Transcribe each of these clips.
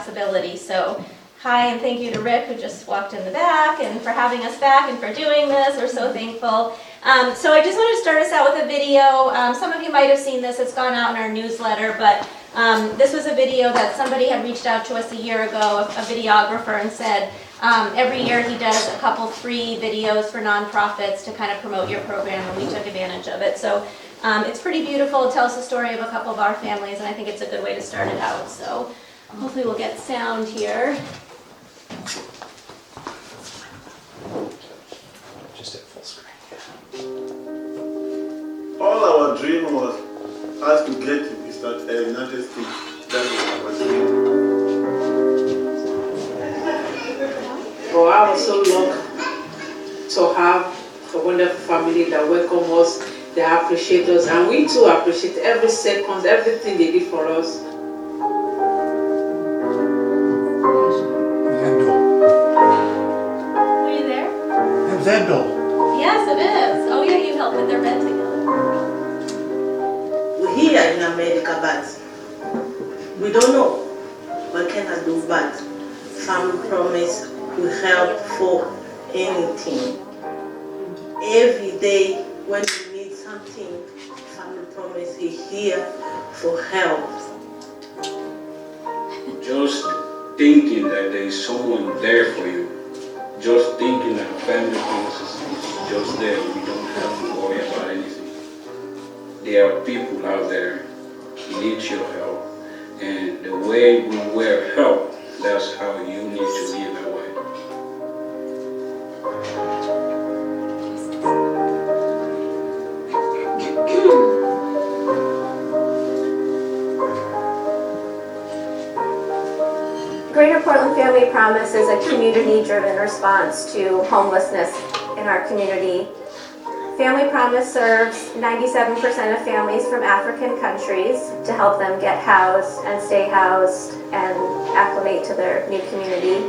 responsibility. So hi, and thank you to Rick, who just walked in the back, and for having us back and for doing this. We're so thankful. So I just want to start us out with a video. Some of you might have seen this. It's gone out in our newsletter, but this was a video that somebody had reached out to us a year ago, a videographer, and said every year he does a couple free videos for nonprofits to kind of promote your program, and we took advantage of it. So it's pretty beautiful. It tells the story of a couple of our families, and I think it's a good way to start it out. So hopefully we'll get sound here. Just at full screen. All our dream was us to get to United States. That was our dream. Oh, I was so lucky to have a wonderful family that welcome us, they appreciate us, and we too appreciate every second, everything they did for us. Are you there? How's that door? Yes, it is. Oh yeah, you helped with their bed together. We're here in America, but we don't know what can I do, but Family Promise will help for anything. Every day when you need something, Family Promise is here for help. Just thinking that there is someone there for you, just thinking that Family Promise is just there, we don't have to worry about anything. There are people out there who need your help, and the way we will help, that's how you need to live that way. Greater Portland Family Promise is a community-driven response to homelessness in our community. Family Promise serves 97% of families from African countries to help them get housed and stay housed and acclimate to their new community.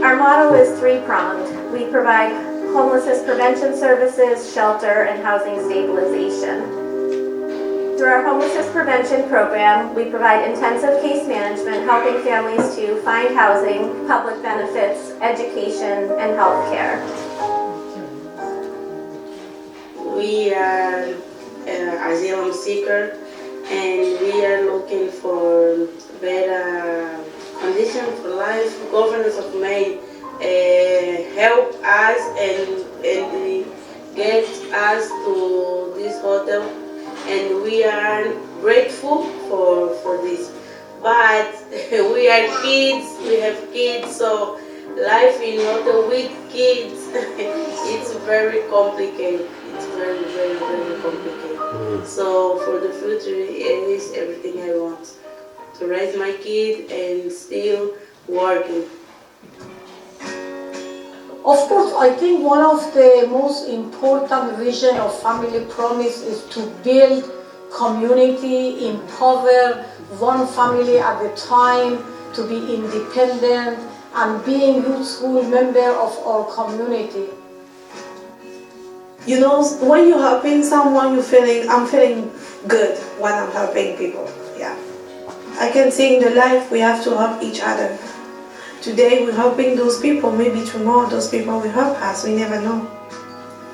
Our motto is three-pronged. We provide homelessness prevention services, shelter, and housing stabilization. Through our homelessness prevention program, we provide intensive case management, helping families to find housing, public benefits, education, and health care. We are asylum seeker, and we are looking for better conditions for life. Governors of Maine help us and get us to this hotel, and we are grateful for this. But we are kids, we have kids, so life in hotel with kids, it's very complicated. It's very, very, very complicated. So for the future, it is everything I want. To raise my kid and still working. Of course, I think one of the most important vision of Family Promise is to build community, empower one family at a time to be independent and being useful member of our community. You know, when you're helping someone, I'm feeling good when I'm helping people. Yeah. I can see in the life we have to help each other. Today we're helping those people, maybe tomorrow those people will help us, we never know.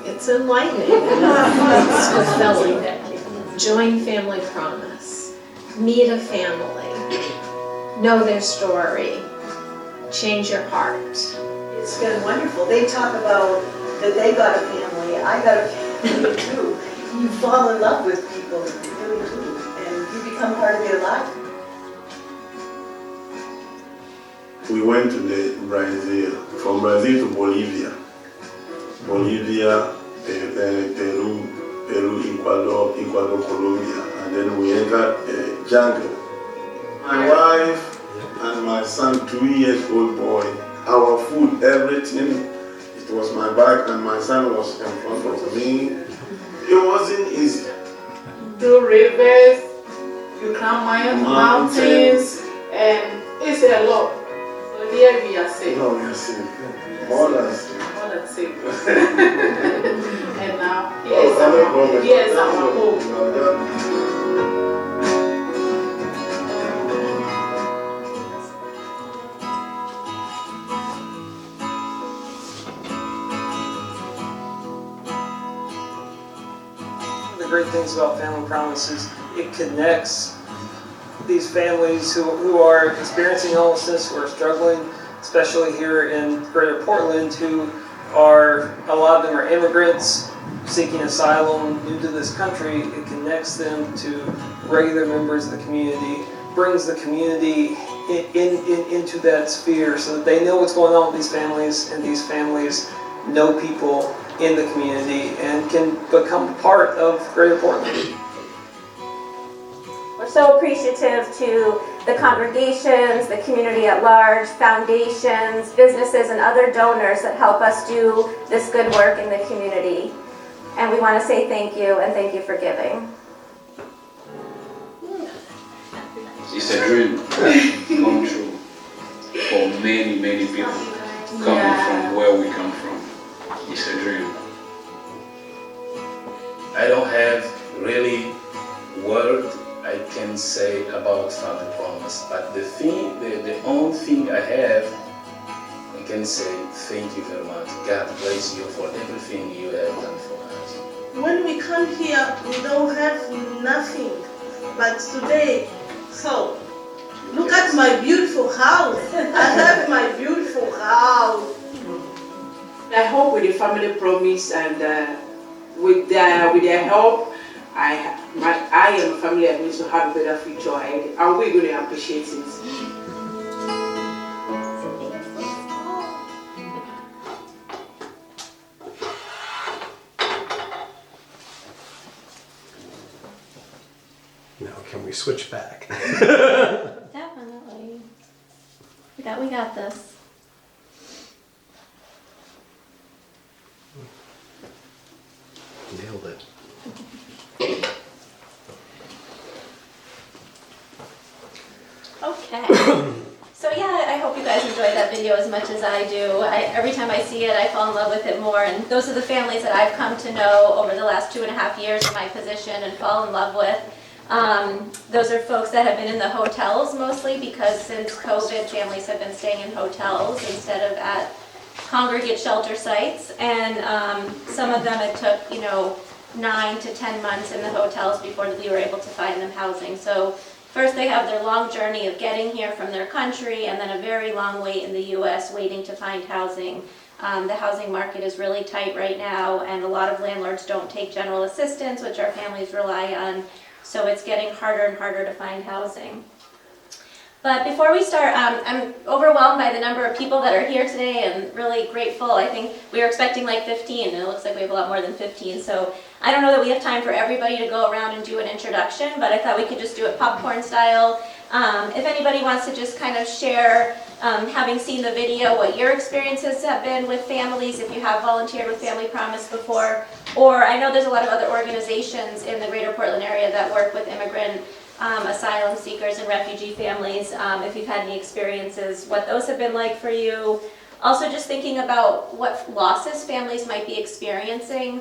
It's enlightening. It's fulfilling. Join Family Promise. Meet a family. Know their story. Change your heart. It's been wonderful. They talk about that they got a family. I got a family too. You fall in love with people, you really do, and you become part of their life. We went to Brazil, from Brazil to Bolivia, Peru, Ecuador, Colombia, and then we entered jungle. My wife and my son, 2-year-old boy, our food, everything, it was my back and my son was in front of me. It wasn't easy. Through rivers, you climb mountains, and it's a lot. So here we are safe. No, we are safe. More than safe. More than safe. And now, here's our home. the great things about Family Promise is it connects these families who are experiencing homelessness, who are struggling, especially here in Greater Portland, who are, a lot of them are immigrants seeking asylum new to this country. It connects them to regular members of the community, brings the community into that sphere so that they know what's going on with these families, and these families know people in the community and can become part of Greater Portland. We're so appreciative to the congregations, the community at large, foundations, businesses, and other donors that help us do this good work in the community. And we want to say thank you, and thank you for giving. It's a dream come true for many, many people coming from where we come from. It's a dream. I don't have really word I can say about Family Promise, but the only thing I have, I can say thank you very much. God bless you for everything you have done for us. When we come here, we don't have nothing, but today, so look at my beautiful house. I have my beautiful house. I hope with the Family Promise and with their help, I and my family are going to have a better future ahead, and we're going to appreciate it. Now, can we switch back? Definitely. We got this. Nailed it. Okay. So yeah, I hope you guys enjoyed that video as much as I do. Every time I see it, I fall in love with it more. And those are the families that I've come to know over the last 2.5 years in my position and fall in love with. Those are folks that have been in the hotels mostly, because since COVID, families have been staying in hotels instead of at congregate shelter sites. And some of them, it took, 9 to 10 months in the hotels before we were able to find them housing. So first they have their long journey of getting here from their country, and then a very long wait in the U.S. waiting to find housing. The housing market is really tight right now, and a lot of landlords don't take general assistance, which our families rely on. So it's getting harder and harder to find housing. But before we start, I'm overwhelmed by the number of people that are here today and really grateful. I think we were expecting like 15, and it looks like we have a lot more than 15. So I don't know that we have time for everybody to go around and do an introduction, but I thought we could just do it popcorn style. If anybody wants to just kind of share, having seen the video, what your experiences have been with families, if you have volunteered with Family Promise before, or I know there's a lot of other organizations in the Greater Portland area that work with immigrant asylum seekers and refugee families. If you've had any experiences, what those have been like for you. Also just thinking about what losses families might be experiencing,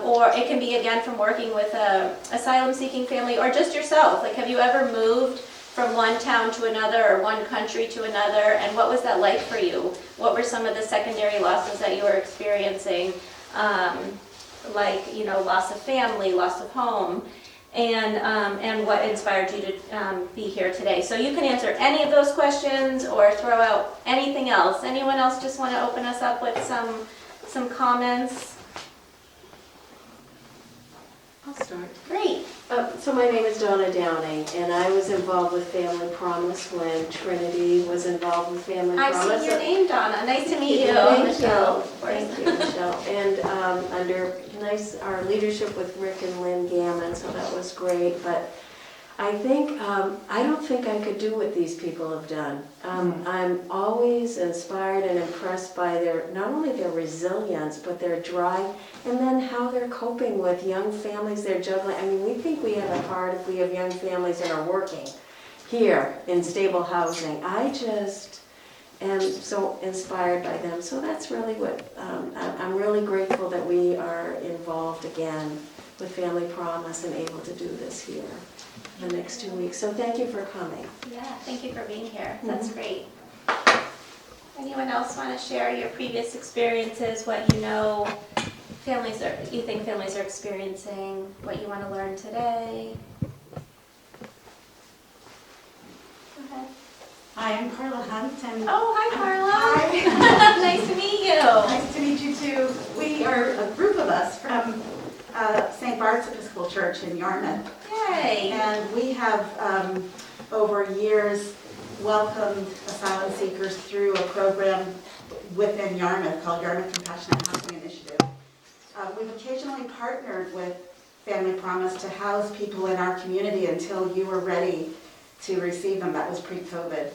or it can be again from working with a asylum seeking family, or just yourself. Like, have you ever moved from one town to another or one country to another, and what was that like for you? What were some of the secondary losses that you were experiencing? Loss of family, loss of home, and what inspired you to be here today. So you can answer any of those questions or throw out anything else. Anyone else just want to open us up with some comments? I'll start. Great. So my name is Donna Downing, and I was involved with Family Promise when Trinity was involved with Family I've Promise. seen your name, Donna. Nice to meet you. Thank Michelle. Thank you, Michelle. And under our leadership with Rick and Lynn Gammon, so that was great. But I think, I don't think I could do what these people have done. I'm always inspired and impressed by not only their resilience, but their drive, and then how they're coping with young families they're juggling. I mean, we think we have it hard if we have young families that are working here in stable housing. I just am so inspired by them. So that's really what, I'm really grateful that we are involved again with Family Promise and able to do this here the next 2 weeks. So thank you for coming. Yeah, thank you for being here. That's great. Anyone else want to share your previous experiences, what you know you think families are experiencing what you want to learn today? Go ahead. Hi, I'm Carla Hunt, and Oh, hi, Carla. Hi. Nice to meet you. Nice to meet you too. We are a group of us from St. Bart's Episcopal Church in Yarmouth, Yay. and we have over years welcomed asylum seekers through a program within Yarmouth called Yarmouth Compassionate Housing Initiative. We've occasionally partnered with Family Promise to house people in our community until you were ready to receive them. That was pre-COVID.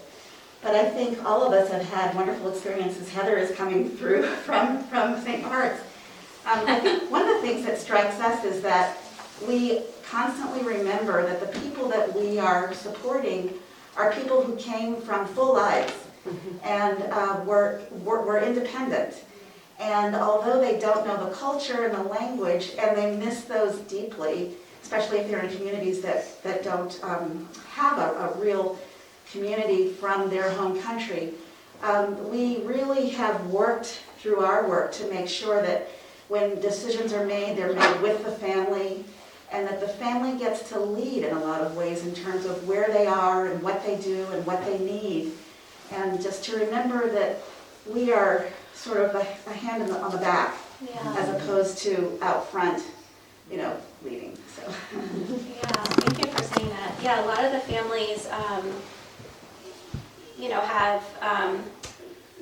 But I think all of us have had wonderful experiences. Heather is coming through from St. Bart's. I think one of the things that strikes us is that we constantly remember that the people that we are supporting are people who came from full lives and were independent. And although they don't know the culture and the language, and they miss those deeply, especially if they're in communities that don't have a real community from their home country, we really have worked through our work to make sure that when decisions are made, they're made with the family, and that the family gets to lead in a lot of ways in terms of where they are and what they do and what they need. And just to remember that we are sort of a hand on the back, as opposed to out front, leading. So. Yeah, thank you for saying that. Yeah, a lot of the families, have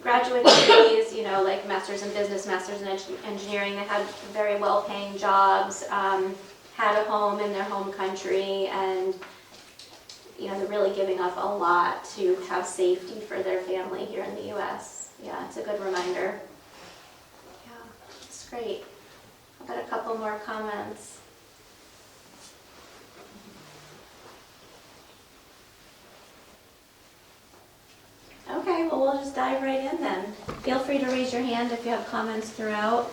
graduate degrees, like masters in business, masters in engineering. They had very well-paying jobs, had a home in their home country, and they're really giving up a lot to have safety for their family here in the U.S. Yeah, it's a good reminder. Yeah, it's great. I've got a couple more comments. Okay, well, we'll just dive right in then. Feel free to raise your hand if you have comments throughout.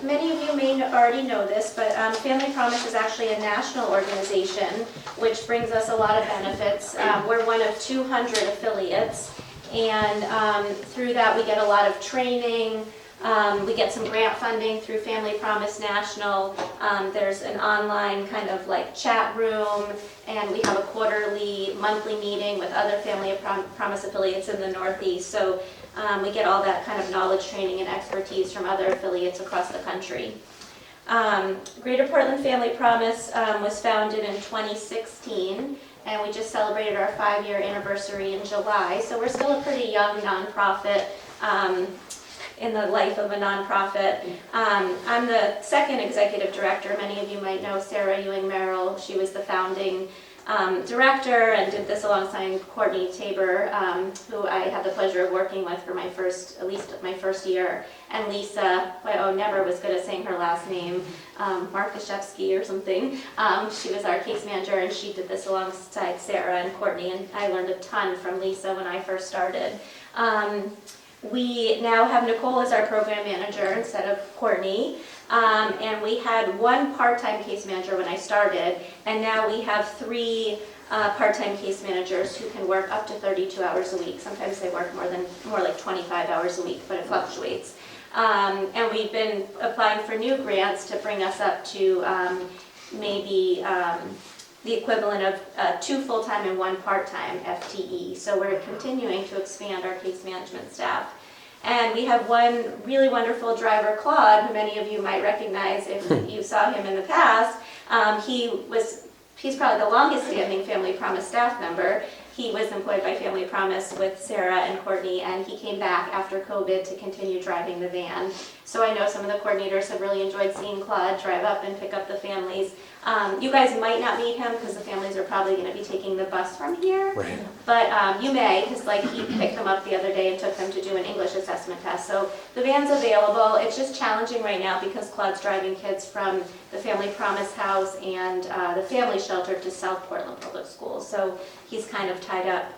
Many of you may already know this, but Family Promise is actually a national organization, which brings us a lot of benefits. We're one of 200 affiliates, and through that we get a lot of training. We get some grant funding through Family Promise National. There's an online kind of like chat room, and we have a monthly meeting with other Family Promise affiliates in the Northeast. So we get all that kind of knowledge, training, and expertise from other affiliates across the country. Greater Portland Family Promise was founded in 2016, and we just celebrated our 5-year anniversary in July. So we're still a pretty young nonprofit. In the life of a nonprofit. I'm the second executive director. Many of you might know Sarah Ewing Merrill. She was the founding director and did this alongside Courtney Tabor, who I had the pleasure of working with for at least my first year. And Lisa, never was good at saying her last name, Markashevsky or something. She was our case manager, and she did this alongside Sarah and Courtney, and I learned a ton from Lisa when I first started. We now have Nicole as our program manager instead of Courtney, and we had one part-time case manager when I started, and now we have 3 part-time case managers who can work up to 32 hours a week. Sometimes they work more like 25 hours a week, but it fluctuates. And we've been applying for new grants to bring us up to maybe the equivalent of 2 full-time and 1 part-time FTE. So we're continuing to expand our case management staff. And we have one really wonderful driver, Claude, who many of you might recognize if you saw him in the past. He's probably the longest standing Family Promise staff member. He was employed by Family Promise with Sarah and Courtney, and he came back after COVID to continue driving the van. So I know some of the coordinators have really enjoyed seeing Claude drive up and pick up the families. You guys might not meet him because the families are probably going to be taking the bus from here. Right. But you may, because he picked them up the other day and took them to do an English assessment test. So the van's available. It's just challenging right now because Claude's driving kids from the Family Promise House and the family shelter to South Portland Public Schools. So he's kind of tied up.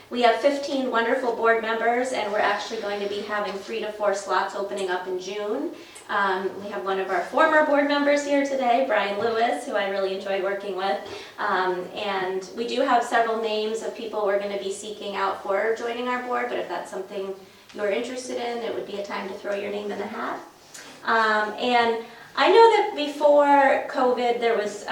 We have 15 wonderful board members, and we're actually going to be having 3 to 4 slots opening up in June. We have one of our former board members here today, Brian Lewis, who I really enjoy working with. And we do have several names of people we're going to be seeking out for joining our board, but if that's something you're interested in, it would be a time to throw your name in the hat. And I know that before COVID, there was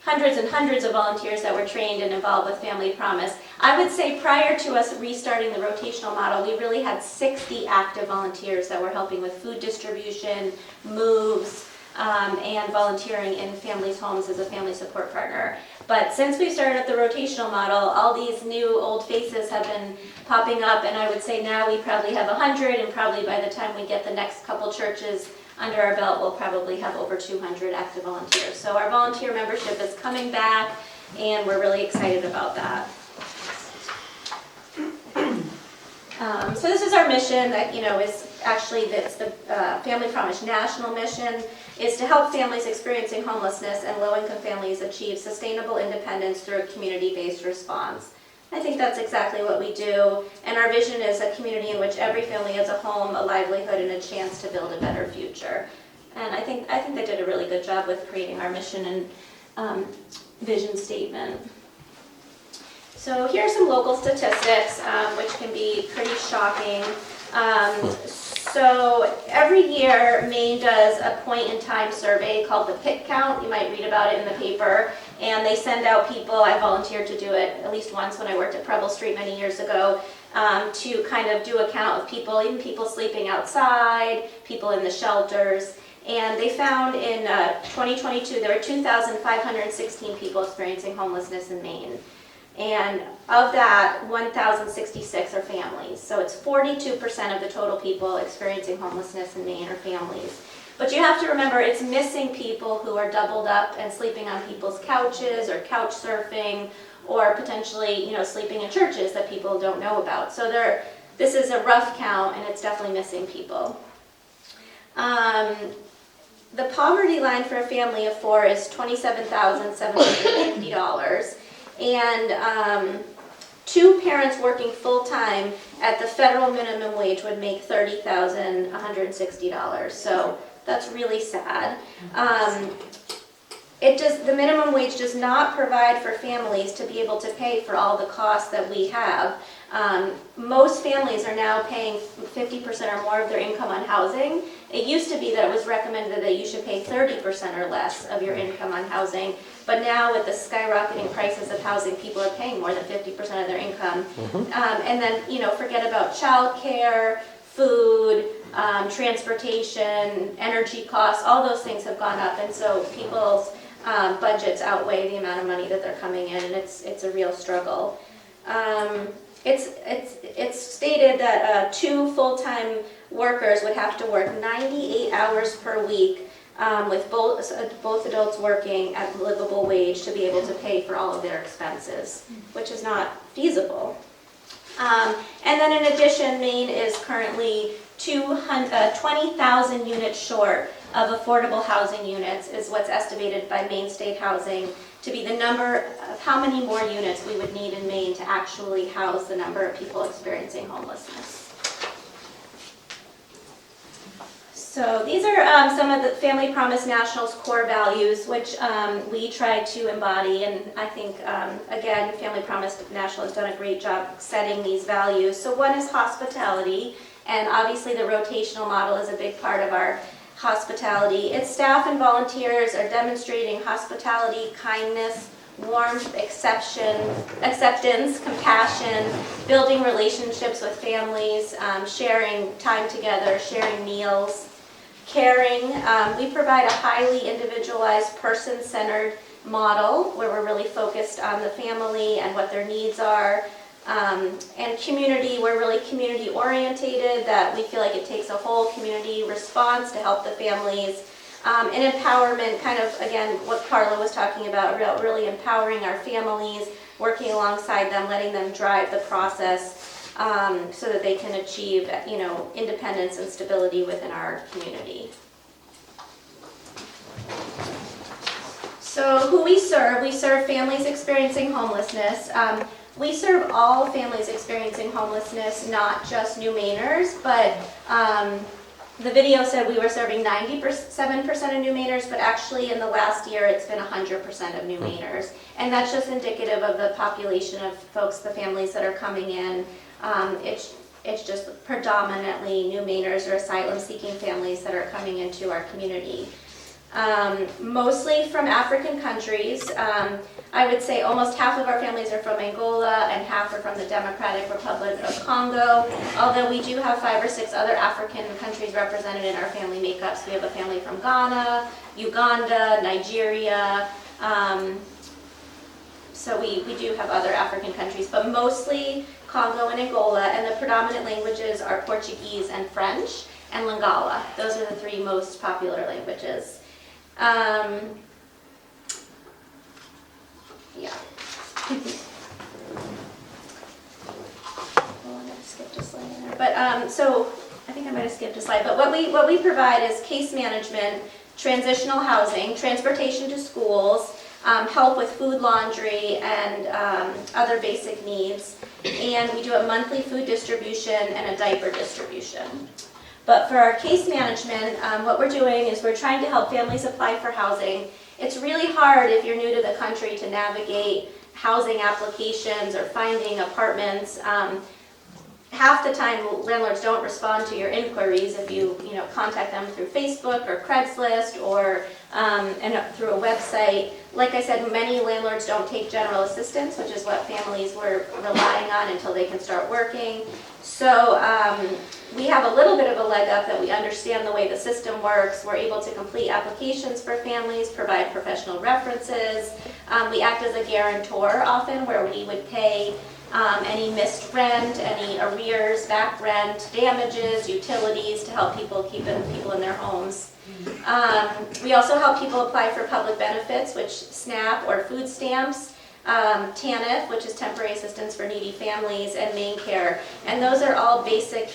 hundreds and hundreds of volunteers that were trained and involved with Family Promise. I would say prior to us restarting the rotational model, we really had 60 active volunteers that were helping with food distribution, moves, and volunteering in families' homes as a family support partner. But since we started up the rotational model, all these new old faces have been popping up, and I would say now we probably have 100, and probably by the time we get the next couple churches under our belt, we'll probably have over 200 active volunteers. So our volunteer membership is coming back, and we're really excited about that. So this is our mission that, is actually, it's the Family Promise National Mission, is to help families experiencing homelessness and low-income families achieve sustainable independence through a community-based response. I think that's exactly what we do, and our vision is a community in which every family has a home, a livelihood, and a chance to build a better future. And I think they did a really good job with creating our mission and vision statement. So here are some local statistics, which can be pretty shocking. So every year, Maine does a point-in-time survey called the PIT count. You might read about it in the paper. And they send out people, I volunteered to do it at least once when I worked at Preble Street many years ago, to kind of do a count of people, even people sleeping outside, people in the shelters. And they found in 2022, there were 2,516 people experiencing homelessness in Maine. And of that, 1,066 are families. So it's 42% of the total people experiencing homelessness in Maine are families. But you have to remember, it's missing people who are doubled up and sleeping on people's couches or couch surfing, or potentially, sleeping in churches that people don't know about. So this is a rough count, and it's definitely missing people. The poverty line for a family of 4 is $27,750. And 2 parents working full-time at the federal minimum wage would make $30,160. So that's really sad. The minimum wage does not provide for families to be able to pay for all the costs that we have. Most families are now paying 50% or more of their income on housing. It used to be that it was recommended that you should pay 30% or less of your income on housing. But now with the skyrocketing prices of housing, people are paying more than 50% of their income. And then, forget about childcare, food, transportation, energy costs, all those things have gone up. And so people's budgets outweigh the amount of money that they're coming in, and it's a real struggle. It's stated that 2 full-time workers would have to work 98 hours per week, with both adults working at livable wage to be able to pay for all of their expenses, which is not feasible. And then in addition, Maine is currently 20,000 units short of affordable housing units, is what's estimated by Maine State Housing to be the number of how many more units we would need in Maine to actually house the number of people experiencing homelessness. So these are some of the Family Promise National's core values, which we try to embody, and I think, again, Family Promise National has done a great job setting these values. So one is hospitality, and obviously the rotational model is a big part of our hospitality. Its staff and volunteers are demonstrating hospitality, kindness, warmth, acceptance, compassion, building relationships with families, sharing time together, sharing meals. Caring, we provide a highly individualized, person-centered model where we're really focused on the family and what their needs are. And community, we're really community-orientated, that we feel like it takes a whole community response to help the families. And empowerment, kind of, again, what Carla was talking about, really empowering our families, working alongside them, letting them drive the process, so that they can achieve, independence and stability within our community. So who we serve families experiencing homelessness. We serve all families experiencing homelessness, not just New Mainers, but the video said we were serving 97% of New Mainers, but actually in the last year it's been 100% of New Mainers. And that's just indicative of the population of folks, the families that are coming in. It's just predominantly new Mainers or asylum-seeking families that are coming into our community. Mostly from African countries. I would say almost half of our families are from Angola and half are from the Democratic Republic of Congo, although we do have 5 or 6 other African countries represented in our family makeups. We have a family from Ghana, Uganda, Nigeria, so we do have other African countries, but mostly Congo and Angola, and the predominant languages are Portuguese and French and Lingala. Those are the 3 most popular languages. Yeah. Oh, I skipped a slide in there. But so I think I might have skipped a slide. But what we provide is case management, transitional housing, transportation to schools, help with food, laundry, and other basic needs. And we do a monthly food distribution and a diaper distribution. But for our case management, what we're doing is we're trying to help families apply for housing. It's really hard if you're new to the country to navigate housing applications or finding apartments. Half the time, landlords don't respond to your inquiries if you contact them through Facebook or Craigslist or through a website. Like I said, many landlords don't take general assistance, which is what families were relying on until they can start working. So we have a little bit of a leg up that we understand the way the system works. We're able to complete applications for families, provide professional references. We act as a guarantor often, where we would pay any missed rent, any arrears, back rent, damages, utilities to help people keep people in their homes. We also help people apply for public benefits, which SNAP or food stamps, TANF, which is temporary assistance for needy families, and main care. And those are all basic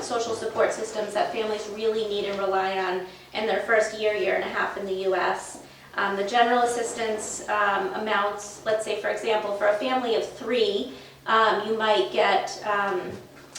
social support systems that families really need and rely on in their first year and a half in the U.S. The general assistance amounts, let's say for example, for a family of 3, you might get, I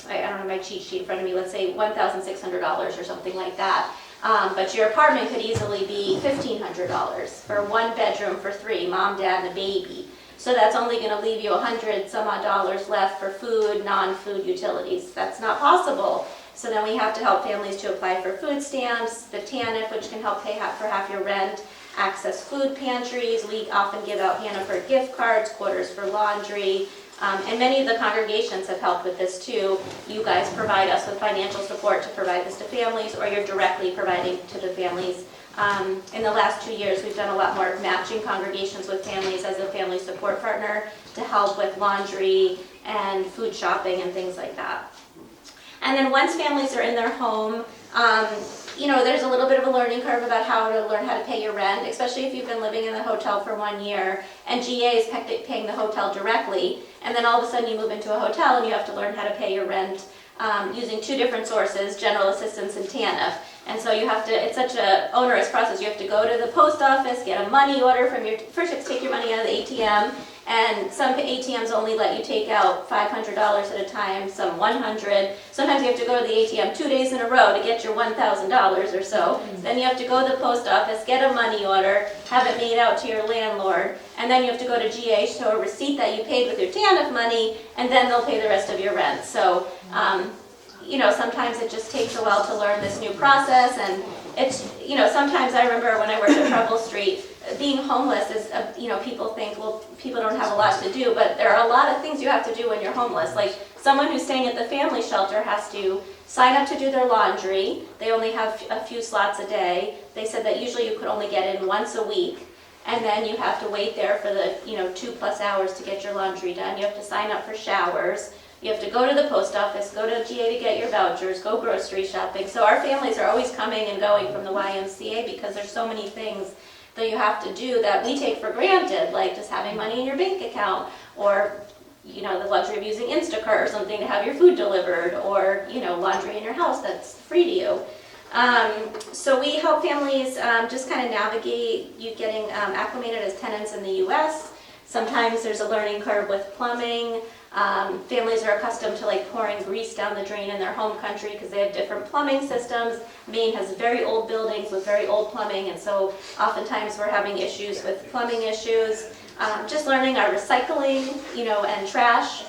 don't have my cheat sheet in front of me, let's say $1,600 or something like that. But your apartment could easily be $1,500 for 1 bedroom for 3, mom, dad, and a baby. So that's only going to leave you $100 some odd dollars left for food, non-food utilities. That's not possible. So then we have to help families to apply for food stamps, the TANF, which can help pay for half your rent, access food pantries. We often give out Hannaford gift cards, quarters for laundry, and many of the congregations have helped with this too. You guys provide us with financial support to provide this to families, or you're directly providing to the families. In the last 2 years, we've done a lot more matching congregations with families as a family support partner to help with laundry and food shopping and things like that. And then once families are in their home, there's a little bit of a learning curve about how to pay your rent, especially if you've been living in the hotel for 1 year and GA is paying the hotel directly, and then all of a sudden you move into a hotel and you have to learn how to pay your rent using 2 different sources, general assistance and TANF. And so it's such an onerous process. You have to go to the post office, get a money order first you have to take your money out of the ATM, and some ATMs only let you take out $500 at a time, some $100. Sometimes you have to go to the ATM 2 days in a row to get your $1,000 or so. Then you have to go to the post office, get a money order, have it made out to your landlord, and then you have to go to GA, show a receipt that you paid with your TANF money, and then they'll pay the rest of your rent. So, sometimes it just takes a while to learn this new process, and it's, sometimes I remember when I worked at Preble Street, being homeless is, people think, well, people don't have a lot to do, but there are a lot of things you have to do when you're homeless. Like, someone who's staying at the family shelter has to sign up to do their laundry. They only have a few slots a day. They said that usually you could only get in once a week, and then you have to wait there for the, 2+ hours to get your laundry done. You have to sign up for showers. You have to go to the post office, go to GA to get your vouchers, go grocery shopping. So our families are always coming and going from the YMCA because there's so many things that you have to do that we take for granted, like just having money in your bank account, or the luxury of using Instacart or something to have your food delivered, or laundry in your house that's free to you. So we help families just kind of navigate you getting acclimated as tenants in the U.S. Sometimes there's a learning curve with plumbing. Families are accustomed to pouring grease down the drain in their home country because they have different plumbing systems. Maine has very old buildings with very old plumbing, and so oftentimes we're having issues with plumbing issues. Just learning our recycling, and trash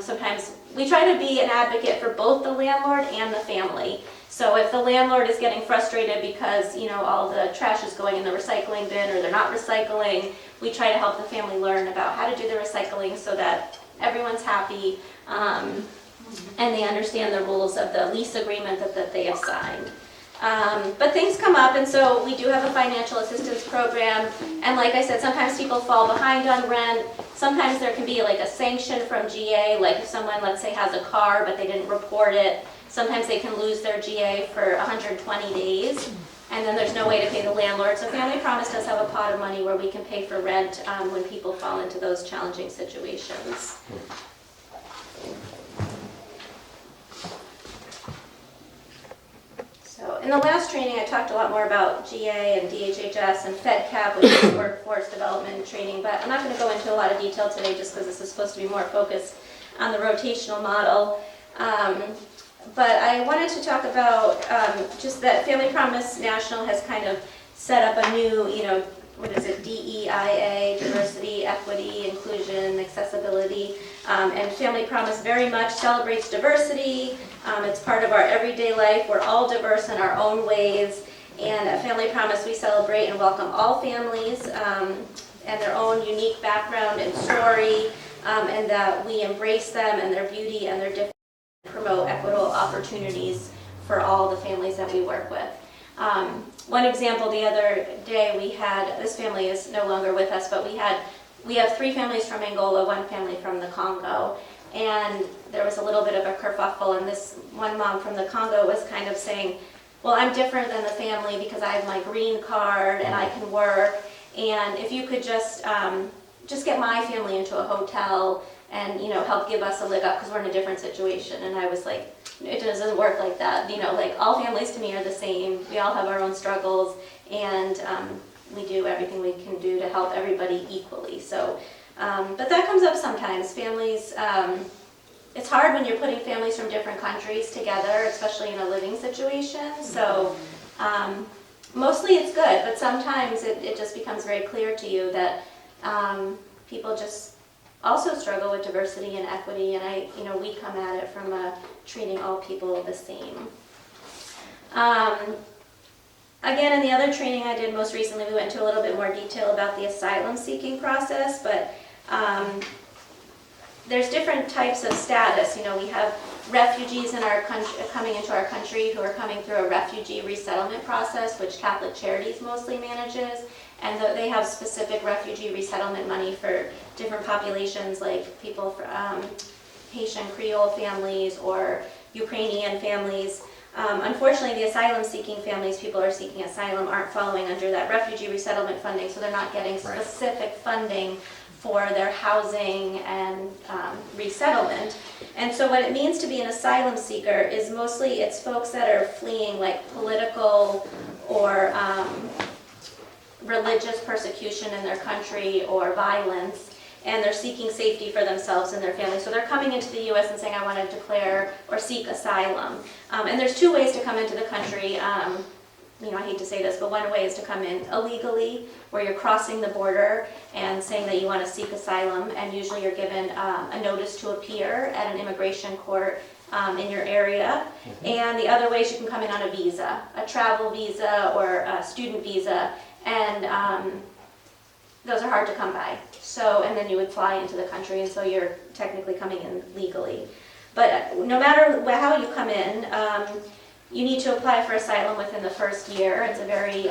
Sometimes we try to be an advocate for both the landlord and the family. So if the landlord is getting frustrated because, all the trash is going in the recycling bin or they're not recycling, we try to help the family learn about how to do the recycling so that everyone's happy and they understand the rules of the lease agreement that they have signed. But things come up, and so we do have a financial assistance program. And like I said, sometimes people fall behind on rent. Sometimes there can be like a sanction from GA, like if someone, let's say, has a car but they didn't report it. Sometimes they can lose their GA for 120 days, and then there's no way to pay the landlord. So Family Promise does have a pot of money where we can pay for rent when people fall into those challenging situations. So in the last training, I talked a lot more about GA and DHHS and FedCap, which is workforce development training, but I'm not going to go into a lot of detail today just because this is supposed to be more focused on the rotational model. But I wanted to talk about just that Family Promise National has kind of set up a new, DEIA, diversity, equity, inclusion, accessibility, and Family Promise very much celebrates diversity. It's part of our everyday life. We're all diverse in our own ways, and at Family Promise we celebrate and welcome all families and their own unique background and story, and that we embrace them and their beauty and their difference. Promote equitable opportunities for all the families that we work with. One example the other day we had, this family is no longer with us, but we have 3 families from Angola, 1 family from the Congo, and there was a little bit of a kerfuffle, and this one mom from the Congo was kind of saying, well, I'm different than the family because I have my green card and I can work, and if you could just get my family into a hotel and help give us a leg up because we're in a different situation. And I was like, it doesn't work like that. Like all families to me are the same. We all have our own struggles, and we do everything we can do to help everybody equally. So, but that comes up sometimes. Families, it's hard when you're putting families from different countries together, especially in a living situation. So mostly it's good, but sometimes it just becomes very clear to you that people just also struggle with diversity and equity, and we come at it from treating all people the same. Again, in the other training I did most recently, we went into a little bit more detail about the asylum seeking process, but there's different types of status. We have refugees in our country coming into our country who are coming through a refugee resettlement process, which Catholic Charities mostly manages. And they have specific refugee resettlement money for different populations, like people from Haitian Creole families or Ukrainian families. Unfortunately, the asylum-seeking families, people who are seeking asylum, aren't following under that refugee resettlement funding, so they're not getting specific funding for their housing and resettlement. And so what it means to be an asylum seeker is mostly it's folks that are fleeing like political or religious persecution in their country or violence, and they're seeking safety for themselves and their families. So they're coming into the U.S. and saying, I want to declare or seek asylum. And there's 2 ways to come into the country. I hate to say this, but one way is to come in illegally, where you're crossing the border and saying that you want to seek asylum, and usually you're given a notice to appear at an immigration court in your area. And the other way is you can come in on a visa, a travel visa or a student visa, and those are hard to come by. So, and then you would fly into the country, and so you're technically coming in legally. But no matter how you come in, you need to apply for asylum within the first year. It's a very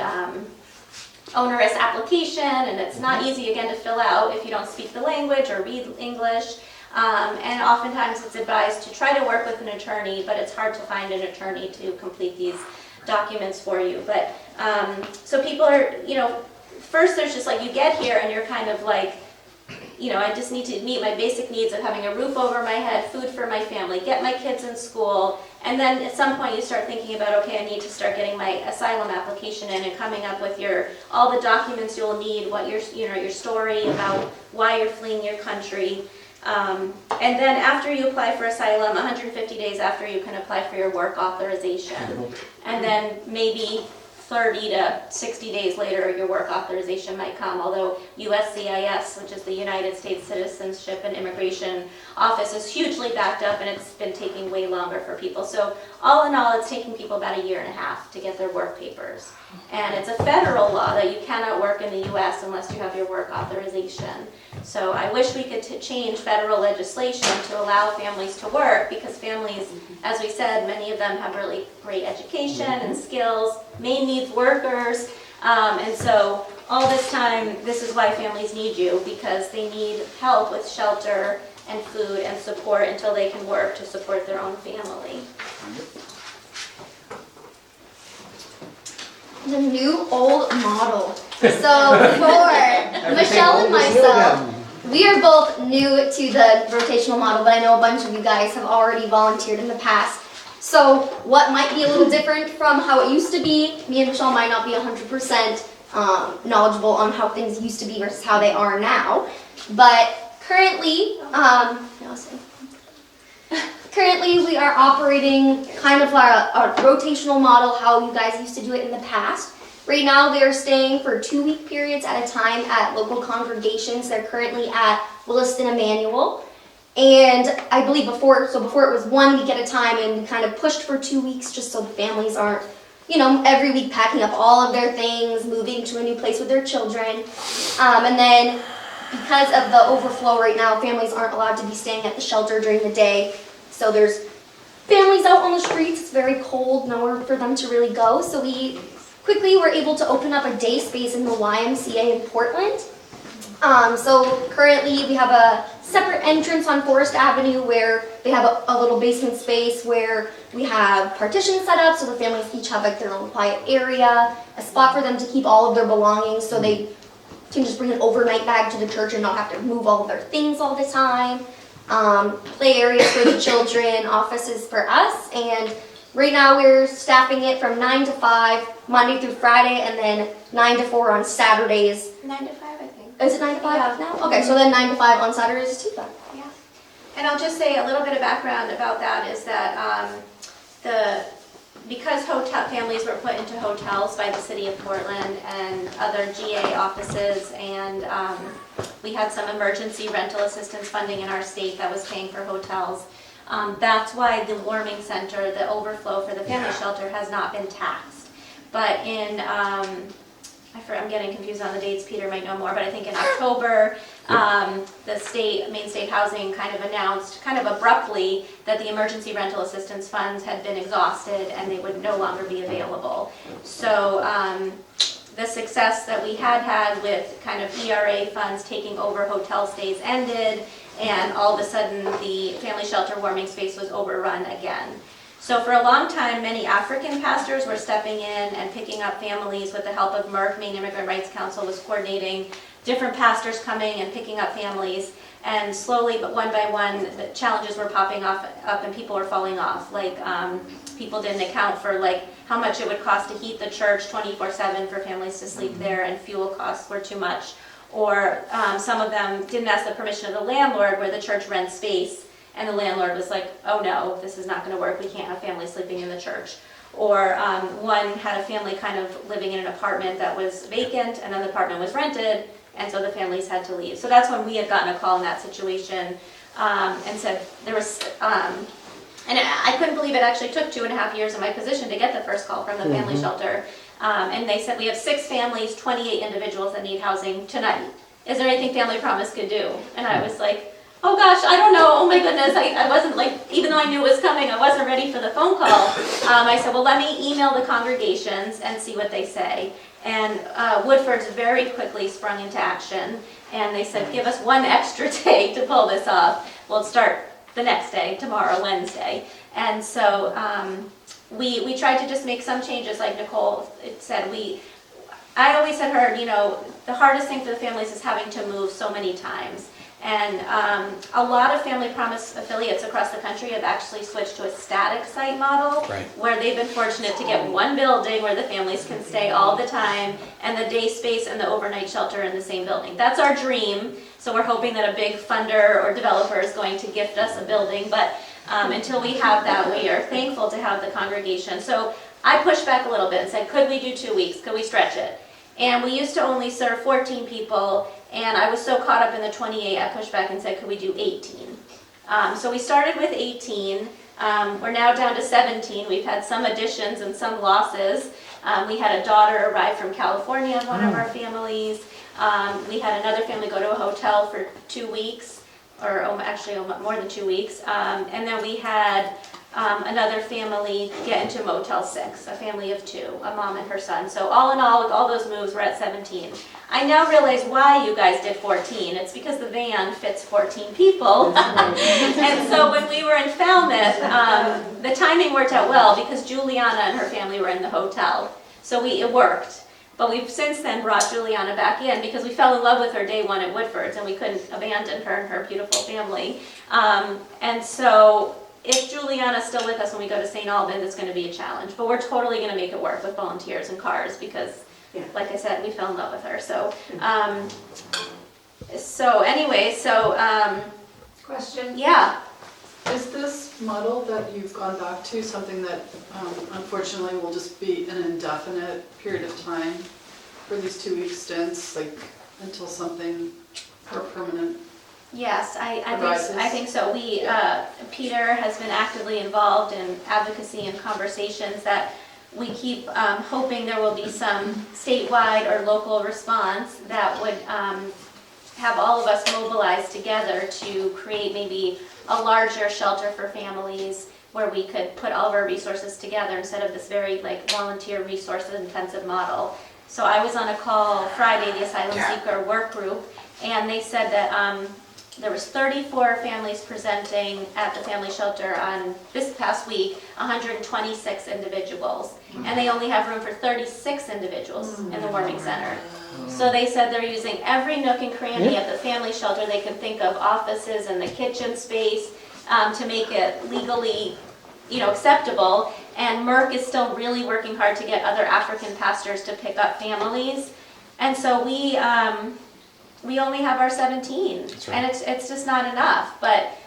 onerous application, and it's not easy, again, to fill out if you don't speak the language or read English. And oftentimes it's advised to try to work with an attorney, but it's hard to find an attorney to complete these documents for you. But so people are, first there's just like you get here and you're kind of like, I just need to meet my basic needs of having a roof over my head, food for my family, get my kids in school, and then at some point you start thinking about, okay, I need to start getting my asylum application in and coming up with all the documents you'll need, what your story about why you're fleeing your country. And then after you apply for asylum, 150 days after, you can apply for your work authorization. And then maybe 30 to 60 days later, your work authorization might come, although USCIS, which is the United States Citizenship and Immigration Office, is hugely backed up, and it's been taking way longer for people. So all in all, it's taking people about 1.5 years to get their work papers. And it's a federal law that you cannot work in the US unless you have your work authorization. So I wish we could change federal legislation to allow families to work, because families, as we said, many of them have really great education and skills, main needs workers, and so all this time, this is why families need you, because they need help with shelter and food and support until they can work to support their own family. The new old model. So for Michelle and myself, we are both new to the rotational model, but I know a bunch of you guys have already volunteered in the past. So what might be a little different from how it used to be, me and Michelle might not be 100% knowledgeable on how things used to be versus how they are now. But currently, currently we are operating kind of a rotational model, how you guys used to do it in the past. Right now they're staying for 2-week periods at a time at local congregations. They're currently at Williston Emmanuel. And I believe before it was 1 week at a time, and we kind of pushed for 2 weeks just so families aren't, every week packing up all of their things, moving to a new place with their children. And then because of the overflow right now, families aren't allowed to be staying at the shelter during the day. So there's families out on the streets. It's very cold, nowhere for them to really go. So we quickly were able to open up a day space in the YMCA in Portland. So currently we have a separate entrance on Forest Avenue where they have a little basement space where we have partitions set up so the families each have like their own quiet area, a spot for them to keep all of their belongings so they can just bring an overnight bag to the church and not have to move all of their things all the time. Play areas for the children, offices for us, and right now we're staffing it from 9 to 5, Monday through Friday, and then 9 to 4 on Saturdays. 9 to 5, I think. Is it 9 to 5 now? Okay, so then 9 to 5 on Saturdays too then. Yeah. And I'll just say a little bit of background about that is that because hotel families were put into hotels by the city of Portland and other GA offices, and we had some emergency rental assistance funding in our state that was paying for hotels. That's why the warming center, the overflow for the family shelter, has not been taxed. But in I'm getting confused on the dates, Peter might know more, but I think in October, the Maine State Housing kind of announced, kind of abruptly, that the emergency rental assistance funds had been exhausted and they would no longer be available. So the success that we had with kind of ERA funds taking over hotel stays ended, and all of a sudden the family shelter warming space was overrun again. So for a long time, many African pastors were stepping in and picking up families with the help of MERC, Maine Immigrant Rights Council, was coordinating different pastors coming and picking up families. And slowly, but one by one, the challenges were popping up and people were falling off. Like people didn't account for how much it would cost to heat the church 24/7 for families to sleep there, and fuel costs were too much. Or some of them didn't ask the permission of the landlord, where the church rents space. And the landlord was like, oh no, this is not going to work. We can't have families sleeping in the church. Or one had a family kind of living in an apartment that was vacant, and then the apartment was rented, and so the families had to leave. So that's when we had gotten a call in that situation and said there was, and I couldn't believe it actually took 2.5 years in my position to get the first call from the family shelter. And they said, we have 6 families, 28 individuals that need housing tonight. Is there anything Family Promise could do? And I was like, oh gosh, I don't know, oh my goodness, I wasn't even though I knew it was coming, I wasn't ready for the phone call. I said, well, let me email the congregations and see what they say. And Woodford's very quickly sprung into action, and they said, give us 1 extra day to pull this off. We'll start the next day, tomorrow, Wednesday. And so we tried to just make some changes, like Nicole said. I always had heard, the hardest thing for the families is having to move so many times. And a lot of Family Promise affiliates across the country have actually switched to a static site model, where they've been fortunate to get 1 building where the families can stay all the time, and the day space and the overnight shelter in the same building. That's our dream. So we're hoping that a big funder or developer is going to gift us a building. But until we have that, we are thankful to have the congregation. So I pushed back a little bit and said, could we do 2 weeks? Could we stretch it? And we used to only serve 14 people, and I was so caught up in the 28, I pushed back and said, could we do 18? So we started with 18. We're now down to 17. We've had some additions and some losses. We had a daughter arrive from California, one of our families. We had another family go to a hotel for 2 weeks, or actually more than 2 weeks. And then we had another family get into Motel 6, a family of 2, a mom and her son. So all in all, with all those moves, we're at 17. I now realize why you guys did 14. It's because the van fits 14 people. And so when we were in Falmouth, the timing worked out well because Juliana and her family were in the hotel. So it worked. But we've since then brought Juliana back in because we fell in love with her day one at Woodford's and we couldn't abandon her and her beautiful family. And so if Juliana's still with us when we go to St. Albans, it's going to be a challenge. But we're totally going to make it work with volunteers and cars because, like I said, we fell in love with her. So, Question? Yeah. Is this model that you've gone back to something that unfortunately will just be an indefinite period of time for these 2-week stints, like until something more permanent? Yes, I think so. Peter has been actively involved in advocacy and conversations that we keep hoping there will be some statewide or local response that would have all of us mobilize together to create maybe a larger shelter for families where we could put all of our resources together instead of this very volunteer resources intensive model. So I was on a call Friday, the Asylum Seeker Work Group, and they said that there was 34 families presenting at the family shelter on this past week, 126 individuals. And they only have room for 36 individuals in the warming center. So they said they're using every nook and cranny of the family shelter they can think of, offices and the kitchen space, to make it legally acceptable. And Merck is still really working hard to get other African pastors to pick up families. And so we only have our 17, right. And it's just not enough. But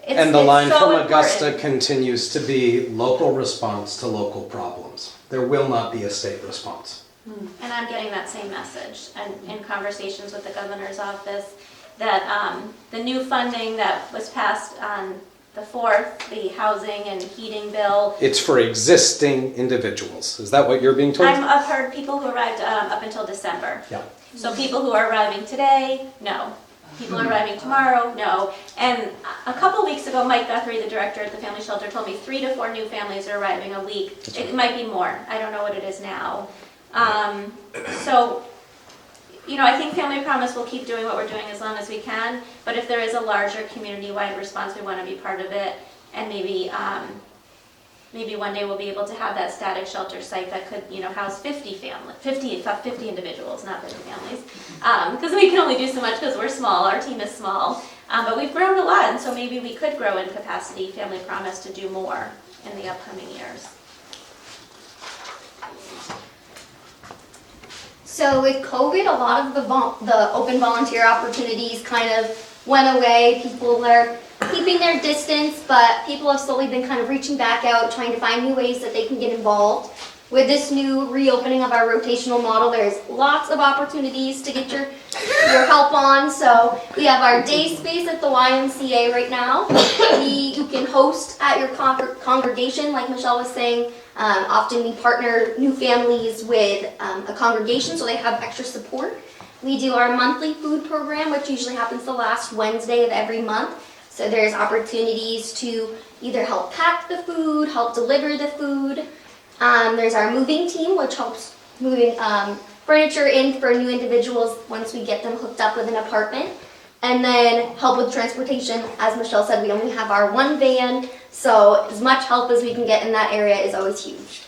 and the line so from important. Augusta continues to be local response to local problems. There will not be a state response. And I'm getting that same message and in conversations with the governor's office that the new funding that was passed on the 4th, the housing and heating bill. It's for existing individuals. Is that what you're being told? I've heard people who arrived up until December. Yeah. So people who are arriving today, no. People are arriving tomorrow, no. And a couple weeks ago, Mike Guthrie, the director at the family shelter, told me 3 to 4 new families are arriving a week. That's right. It might be more. I don't know what it is now. So, I think Family Promise will keep doing what we're doing as long as we can, but if there is a larger community-wide response, we want to be part of it, and maybe one day we'll be able to have that static shelter site that could, house 50 individuals, not 50 families, because we can only do so much because we're small, our team is small, but we've grown a lot, and so maybe we could grow in capacity, Family Promise, to do more in the upcoming years. So with COVID, a lot of the open volunteer opportunities kind of went away. People are keeping their distance, but people have slowly been kind of reaching back out, trying to find new ways that they can get involved. With this new reopening of our rotational model, there's lots of opportunities to get your help on. So we have our day space at the YMCA right now. You can host at your congregation, like Michelle was saying. Often we partner new families with a congregation so they have extra support. We do our monthly food program, which usually happens the last Wednesday of every month. So there's opportunities to either help pack the food, help deliver the food. There's our moving team, which helps moving furniture in for new individuals once we get them hooked up with an apartment. And then help with transportation. As Michelle said, we only have our one van, so as much help as we can get in that area is always huge.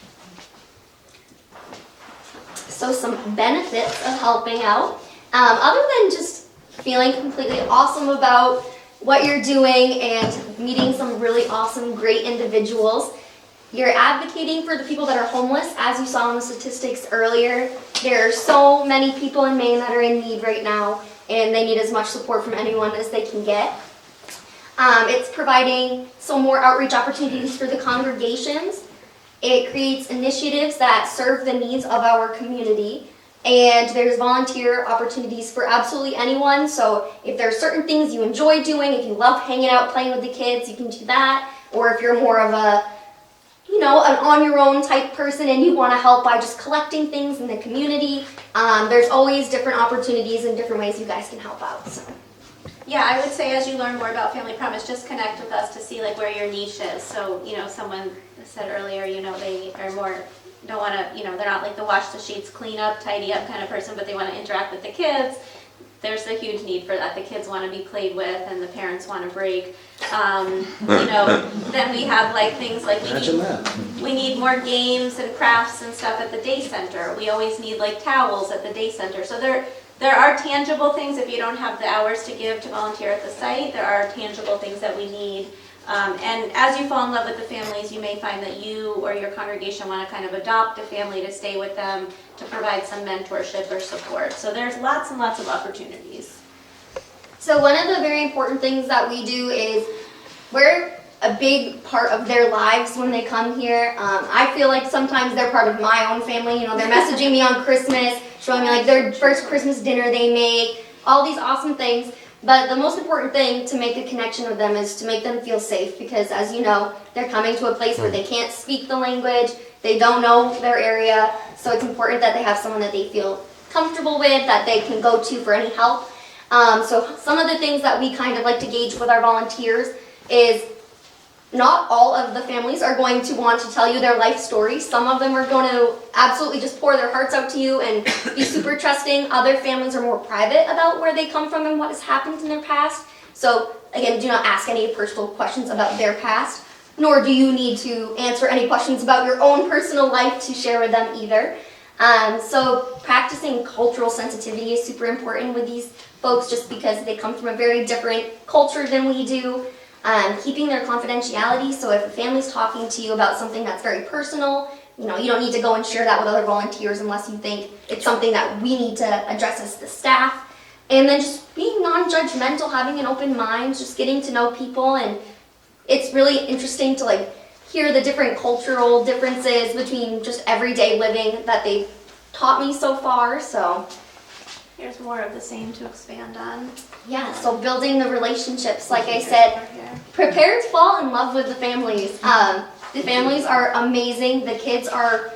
So some benefits of helping out, other than just feeling completely awesome about what you're doing and meeting some really awesome, great individuals, you're advocating for the people that are homeless. As you saw in the statistics earlier, there are so many people in Maine that are in need right now, and they need as much support from anyone as they can get. It's providing some more outreach opportunities for the congregations. It creates initiatives that serve the needs of our community. And there's volunteer opportunities for absolutely anyone. So if there's certain things you enjoy doing, if you love hanging out, playing with the kids, you can do that. Or if you're more of a, an on your own type person and you want to help by just collecting things in the community, there's always different opportunities and different ways you guys can help out. So. Yeah, I would say as you learn more about Family Promise, just connect with us to see like where your niche is. So, someone said earlier, they are more, don't want to, they're not like the wash the sheets, clean up, tidy up kind of person, but they want to interact with the kids. There's a huge need for that. The kids want to be played with and the parents want to break. Then we have like things like we need more games and crafts and stuff at the day center. We always need like towels at the day center. So there are tangible things. If you don't have the hours to give to volunteer at the site, there are tangible things that we need. And as you fall in love with the families, you may find that you or your congregation want to kind of adopt a family to stay with them, to provide some mentorship or support. So there's lots and lots of opportunities. So one of the very important things that we do is we're a big part of their lives when they come here. I feel like sometimes they're part of my own family. They're messaging me on Christmas, showing me like their first Christmas dinner they make, all these awesome things. But the most important thing to make a connection with them is to make them feel safe, because as you know, they're coming to a place where they can't speak the language, they don't know their area, so it's important that they have someone that they feel comfortable with, that they can go to for any help. So some of the things that we kind of like to gauge with our volunteers is not all of the families are going to want to tell you their life story. Some of them are going to absolutely just pour their hearts out to you and be super trusting. Other families are more private about where they come from and what has happened in their past. So again, do not ask any personal questions about their past, nor do you need to answer any questions about your own personal life to share with them either. So practicing cultural sensitivity is super important with these folks, just because they come from a very different culture than we do. Keeping their confidentiality, so if a family's talking to you about something that's very personal, you don't need to go and share that with other volunteers unless you think it's something that we need to address as the staff. And then just being non-judgmental, having an open mind, just getting to know people. And it's really interesting to hear the different cultural differences between just everyday living that they've taught me so far. So here's more of the same to expand on. Yeah, so building the relationships, like I said, prepare to fall in love with the families. The families are amazing. The kids are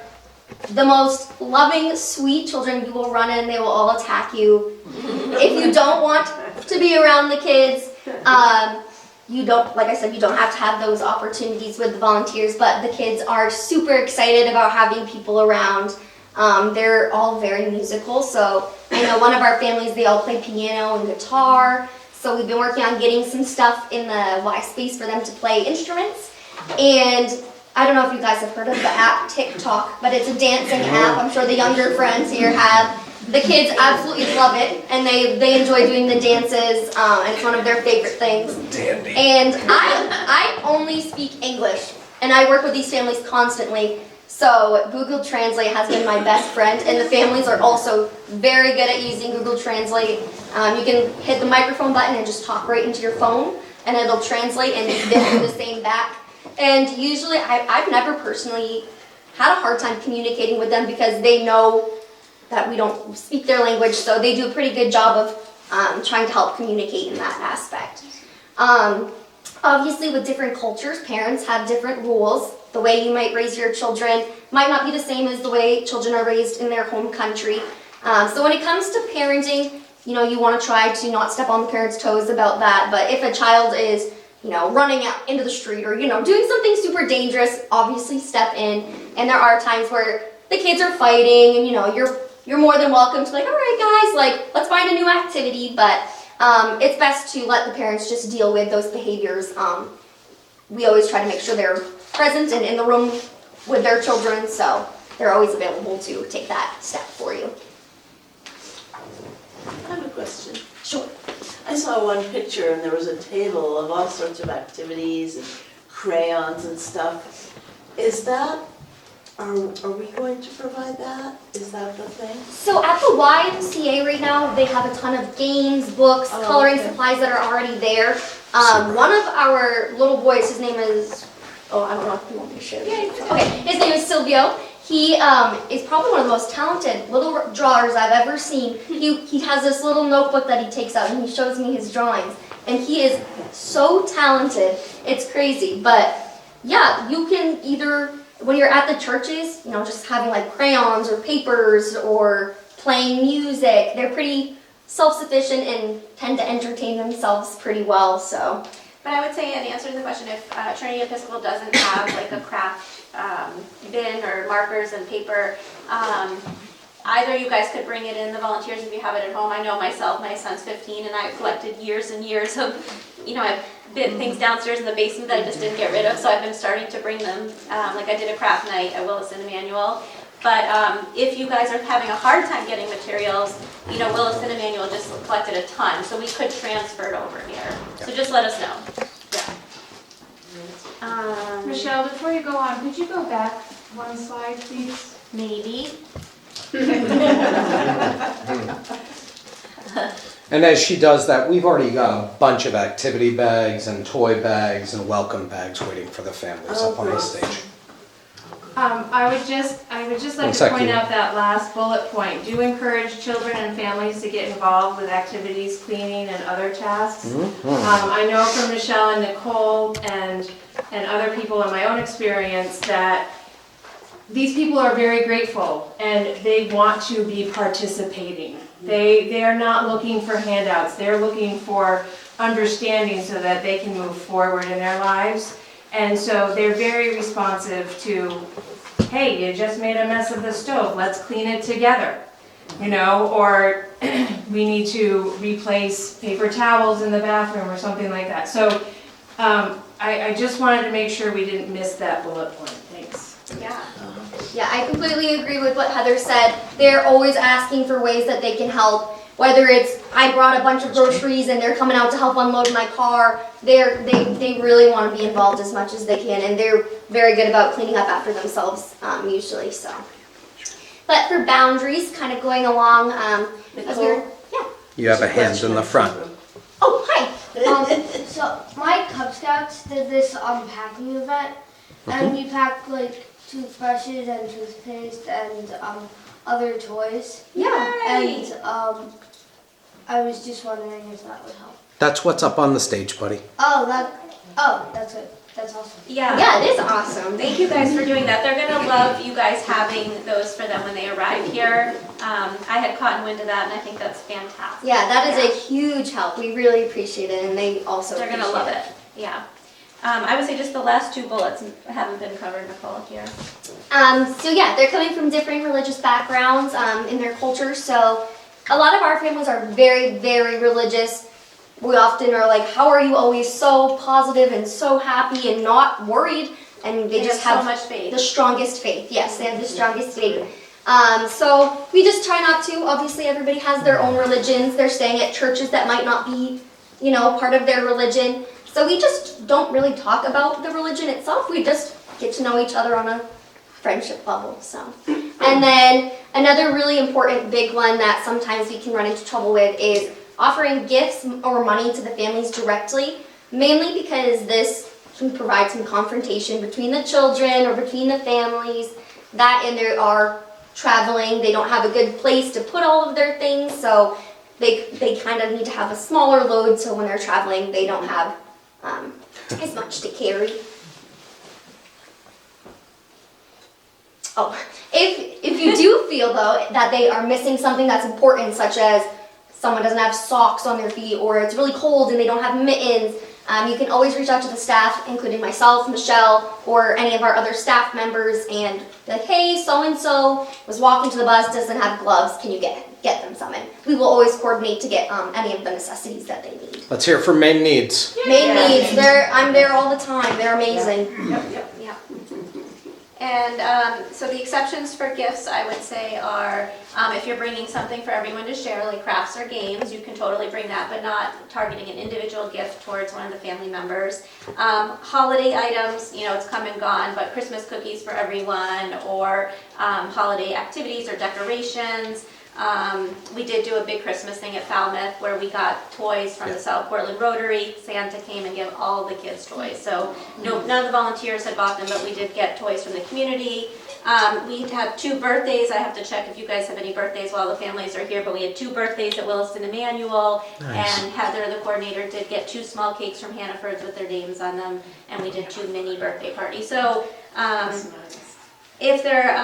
the most loving, sweet children. You will run in, they will all attack you. If you don't want to be around the kids, you don't, like I said, you don't have to have those opportunities with the volunteers, but the kids are super excited about having people around. They're all very musical, so I know one of our families, they all play piano and guitar, so we've been working on getting some stuff in the Y space for them to play instruments. And I don't know if you guys have heard of the app TikTok, but it's a dancing app. I'm sure the younger friends here have. The kids absolutely love it, and they enjoy doing the dances, and it's one of their favorite things. Dandy. And I only speak English, and I work with these families constantly. So Google Translate has been my best friend, and the families are also very good at using Google Translate. You can hit the microphone button and just talk right into your phone, and it'll translate, and they'll do the same back. And usually, I've never personally had a hard time communicating with them because they know that we don't speak their language, so they do a pretty good job of trying to help communicate in that aspect. Obviously, with different cultures, parents have different rules. The way you might raise your children might not be the same as the way children are raised in their home country. So when it comes to parenting, you want to try to not step on the parents' toes about that. But if a child is, running out into the street or, doing something super dangerous, obviously step in. And there are times where the kids are fighting and, you're more than welcome to all right, guys, let's find a new activity. But it's best to let the parents just deal with those behaviors. We always try to make sure they're present and in the room with their children, so they're always available to take that step for you. I have a question. Sure. I saw one picture and there was a table of all sorts of activities and crayons and stuff. Is that, are we going to provide that? Is that the thing? So at the YMCA right now, they have a ton of games, books, coloring supplies that are already there. One of our little boys, his name is Oh, I don't know if you want me to share. Okay, his name is Silvio. He is probably one of the most talented little drawers I've ever seen. He has this little notebook that he takes out and he shows me his drawings. And he is so talented, it's crazy. But yeah, you can either, when you're at the churches, just having like crayons or papers or playing music, they're pretty self-sufficient and tend to entertain themselves pretty well, so. But I would say, in answer to the question, if Trinity Episcopal doesn't have like a craft bin or markers and paper, either you guys could bring it in, the volunteers, if you have it at home. I know myself, my son's 15, and I've collected years and years of, I've been things downstairs in the basement that I just didn't get rid of, so I've been starting to bring them. Like I did a craft night at Willis and Emmanuel. But if you guys are having a hard time getting materials, Willis and Emmanuel just collected a ton, so we could transfer it over here. So just let us know. Yeah. Michelle, before you go on, could you go back one slide, please? Maybe. And as she does that, we've already got a bunch of activity bags and toy bags and welcome bags waiting for the families up on the stage. I would just like to point out that last bullet point. Do encourage children and families to get involved with activities, cleaning, and other tasks. I know from Michelle and Nicole and other people in my own experience that these people are very grateful and they want to be participating. They are not looking for handouts. They're looking for understanding so that they can move forward in their lives. And so they're very responsive to, hey, you just made a mess of the stove, let's clean it together. Or we need to replace paper towels in the bathroom or something like that. So I just wanted to make sure we didn't miss that bullet point. Thanks. Yeah. Yeah, I completely agree with what Heather said. They're always asking for ways that they can help. Whether it's, I brought a bunch of groceries and they're coming out to help unload my car, they really want to be involved as much as they can, and they're very good about cleaning up after themselves, usually, so. But for boundaries, kind of going along, as we were, yeah. You have a hand in the front. Oh, hi. So my Cub Scouts did this packing event, and we packed like toothbrushes and toothpaste and other toys. Yeah. And I was just wondering if that would help. That's what's up on the stage, buddy. That's it. That's awesome. Yeah, it is awesome. Thank you guys for doing that. They're gonna love you guys having those for them when they arrive here. I had caught wind of that, and I think that's fantastic. Yeah, that is a huge help. We really appreciate it, and they also They're gonna love it. Yeah. I would say just the last two bullets haven't been covered, Nicole, here. So yeah, they're coming from different religious backgrounds in their culture. So a lot of our families are very, very religious. We often are like, how are you always so positive and so happy and not worried? And they just have so much faith. The strongest faith. Yes, they have the strongest faith. So we just try not to. Obviously, everybody has their own religions. They're staying at churches that might not be, part of their religion. So we just don't really talk about the religion itself. We just get to know each other on a friendship level. So, and then another really important big one that sometimes we can run into trouble with is offering gifts or money to the families directly, mainly because this can provide some confrontation between the children or between the families. That and they are traveling, they don't have a good place to put all of their things, so they kind of need to have a smaller load so when they're traveling they don't have as much to carry. Oh, if you do feel though that they are missing something that's important, such as someone doesn't have socks on their feet or it's really cold and they don't have mittens, you can always reach out to the staff, including myself, Michelle, or any of our other staff members and be like, hey, so-and-so was walking to the bus, doesn't have gloves, can you get them some? And we will always coordinate to get any of the necessities that they need. Let's hear from Main Needs. Main Needs, I'm there all the time, they're amazing. Yep. And so the exceptions for gifts, I would say, are if you're bringing something for everyone to share, like crafts or games, you can totally bring that, but not targeting an individual gift towards one of the family members. Holiday items, it's come and gone, but Christmas cookies for everyone, or holiday activities or decorations. We did do a big Christmas thing at Falmouth where we got toys from the South Portland Rotary. Santa came and gave all the kids toys. So none of the volunteers had bought them, but we did get toys from the community. We had 2 birthdays. I have to check if you guys have any birthdays while the families are here, but we had 2 birthdays at Williston Emmanuel. Nice. And Heather, the coordinator, did get 2 small cakes from Hannaford's with their names on them, and we did 2 mini birthday parties. So if there,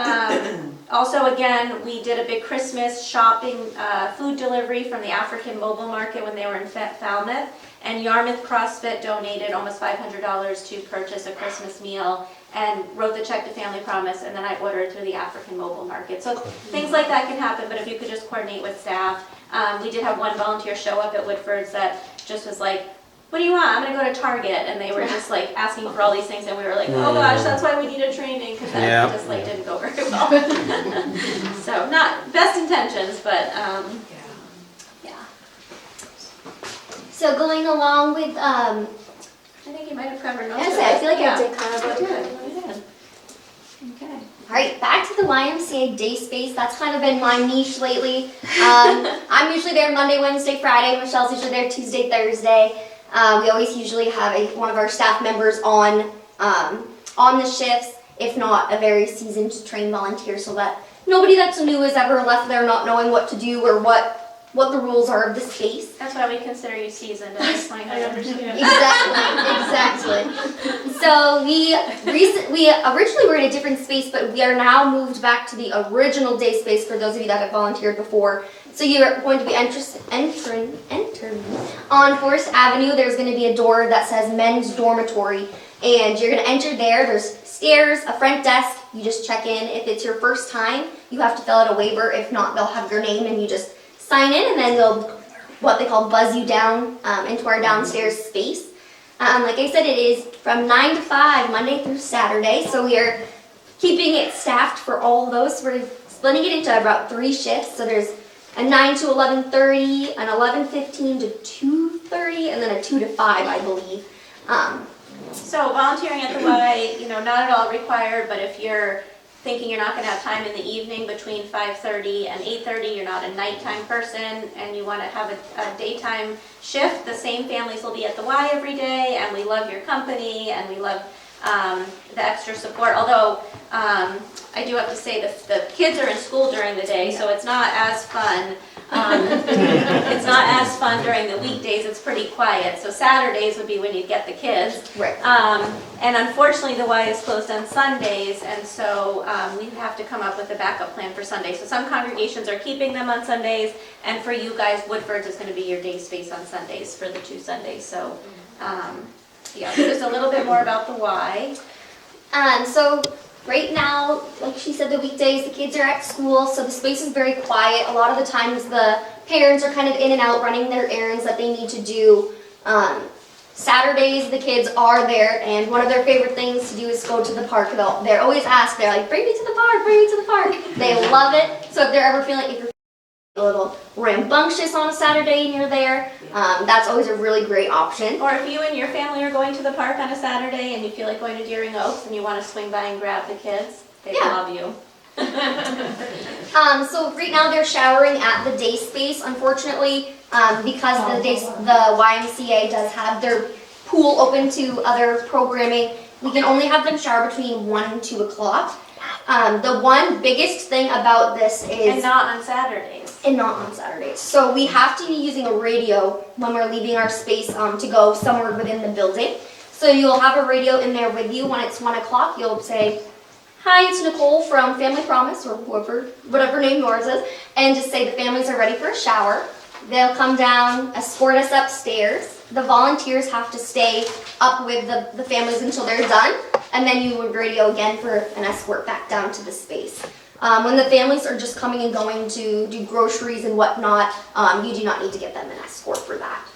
also again, we did a big Christmas shopping food delivery from the African Mobile Market when they were in Falmouth, and Yarmouth CrossFit donated almost $500 to purchase a Christmas meal and wrote the check to Family Promise, and then I ordered through the African Mobile Market. So things like that can happen, but if you could just coordinate with staff. We did have one volunteer show up at Woodford's that just was like, what do you want? I'm going to go to Target. And they were just like asking for all these things, and we were like, oh gosh, that's why we need a training, because that just like didn't go very well. So not best intentions, but yeah. So going along with, I think you might have covered most of it. I feel like Yeah. I did kind of. You did. Okay. All right, back to the YMCA day space. That's kind of been my niche lately. I'm usually there Monday, Wednesday, Friday. Michelle's usually there Tuesday, Thursday. We always usually have one of our staff members on the shifts, if not a very seasoned trained volunteer, so that nobody that's new is ever left there not knowing what to do or what the rules are of the space. That's why we consider you seasoned at this point. I understand. Exactly. So we originally were in a different space, but we are now moved back to the original day space for those of you that have volunteered before. So you're going to be entering on Forest Avenue. There's going to be a door that says men's dormitory, and you're going to enter there. There's stairs, a front desk. You just check in. If it's your first time, you have to fill out a waiver. If not, they'll have your name and you just sign in, and then they'll what they call buzz you down into our downstairs space. Like I said, it is from 9 to 5, Monday through Saturday. So we are keeping it staffed for all of those. We're splitting it into about 3 shifts. So there's a 9 to 11:30, an 11:15 to 2:30, and then a 2 to 5, I believe. So volunteering at the Y, not at all required, but if you're thinking you're not going to have time in the evening between 5:30 and 8:30, you're not a nighttime person, and you want to have a daytime shift, the same families will be at the Y every day, and we love your company, and we love the extra support. Although I do have to say the kids are in school during the day, so it's not as fun. It's not as fun during the weekdays. It's pretty quiet. So Saturdays would be when you get the kids. Right. And unfortunately, the Y is closed on Sundays, and so we have to come up with a backup plan for Sundays. So some congregations are keeping them on Sundays, and for you guys, Woodford's is going to be your day space on Sundays for the 2 Sundays. So yeah, so just a little bit more about the Y. So right now, like she said, the weekdays, the kids are at school, so the space is very quiet. A lot of the times the parents are kind of in and out running their errands that they need to do. Saturdays, the kids are there, and one of their favorite things to do is go to the park. They're always asked, they're like, bring me to the park, bring me to the park. They love it. So if they're ever feeling, if you're a little rambunctious on a Saturday and you're there, that's always a really great option. Or if you and your family are going to the park on a Saturday and you feel like going to Deering Oaks and you want to swing by and grab the kids, they love you. So right now they're showering at the day space. Unfortunately, because the YMCA does have their pool open to other programming, we can only have them shower between 1 and 2 o'clock. The one biggest thing about this is... And not on Saturdays. And not on Saturdays. So we have to be using a radio when we're leaving our space to go somewhere within the building. So you'll have a radio in there with you. When it's 1 o'clock, you'll say, hi, it's Nicole from Family Promise, or whatever name yours is, and just say the families are ready for a shower. They'll come down, escort us upstairs. The volunteers have to stay up with the families until they're done, and then you would radio again for an escort back down to the space. When the families are just coming and going to do groceries and whatnot, you do not need to get them an escort for that.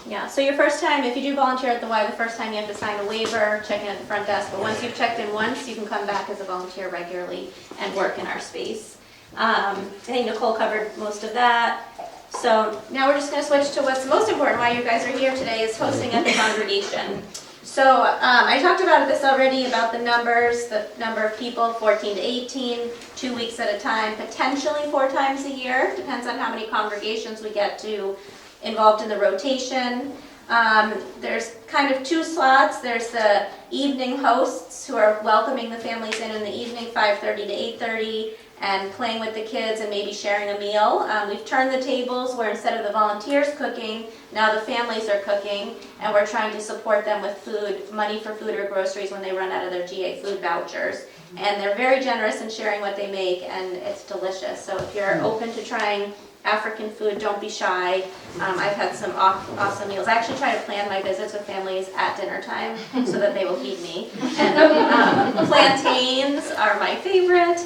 Yeah, so your first time, if you do volunteer at the Y, the first time you have to sign a waiver, check in at the front desk, but once you've checked in once, you can come back as a volunteer regularly and work in our space. I think Nicole covered most of that. So now we're just going to switch to what's most important, why you guys are here today, is hosting at the congregation. So I talked about this already, about the numbers, the number of people, 14 to 18, 2 weeks at a time, potentially 4 times a year, depends on how many congregations we get to involved in the rotation. There's kind of 2 slots. There's the evening hosts who are welcoming the families in the evening, 5:30 to 8:30, and playing with the kids and maybe sharing a meal. We've turned the tables where instead of the volunteers cooking, now the families are cooking, and we're trying to support them with food, money for food or groceries when they run out of their GA food vouchers. And they're very generous in sharing what they make, and it's delicious. So if you're open to trying African food, don't be shy. I've had some awesome meals. I actually try to plan my visits with families at dinner time so that they will feed me. And plantains are my favorite.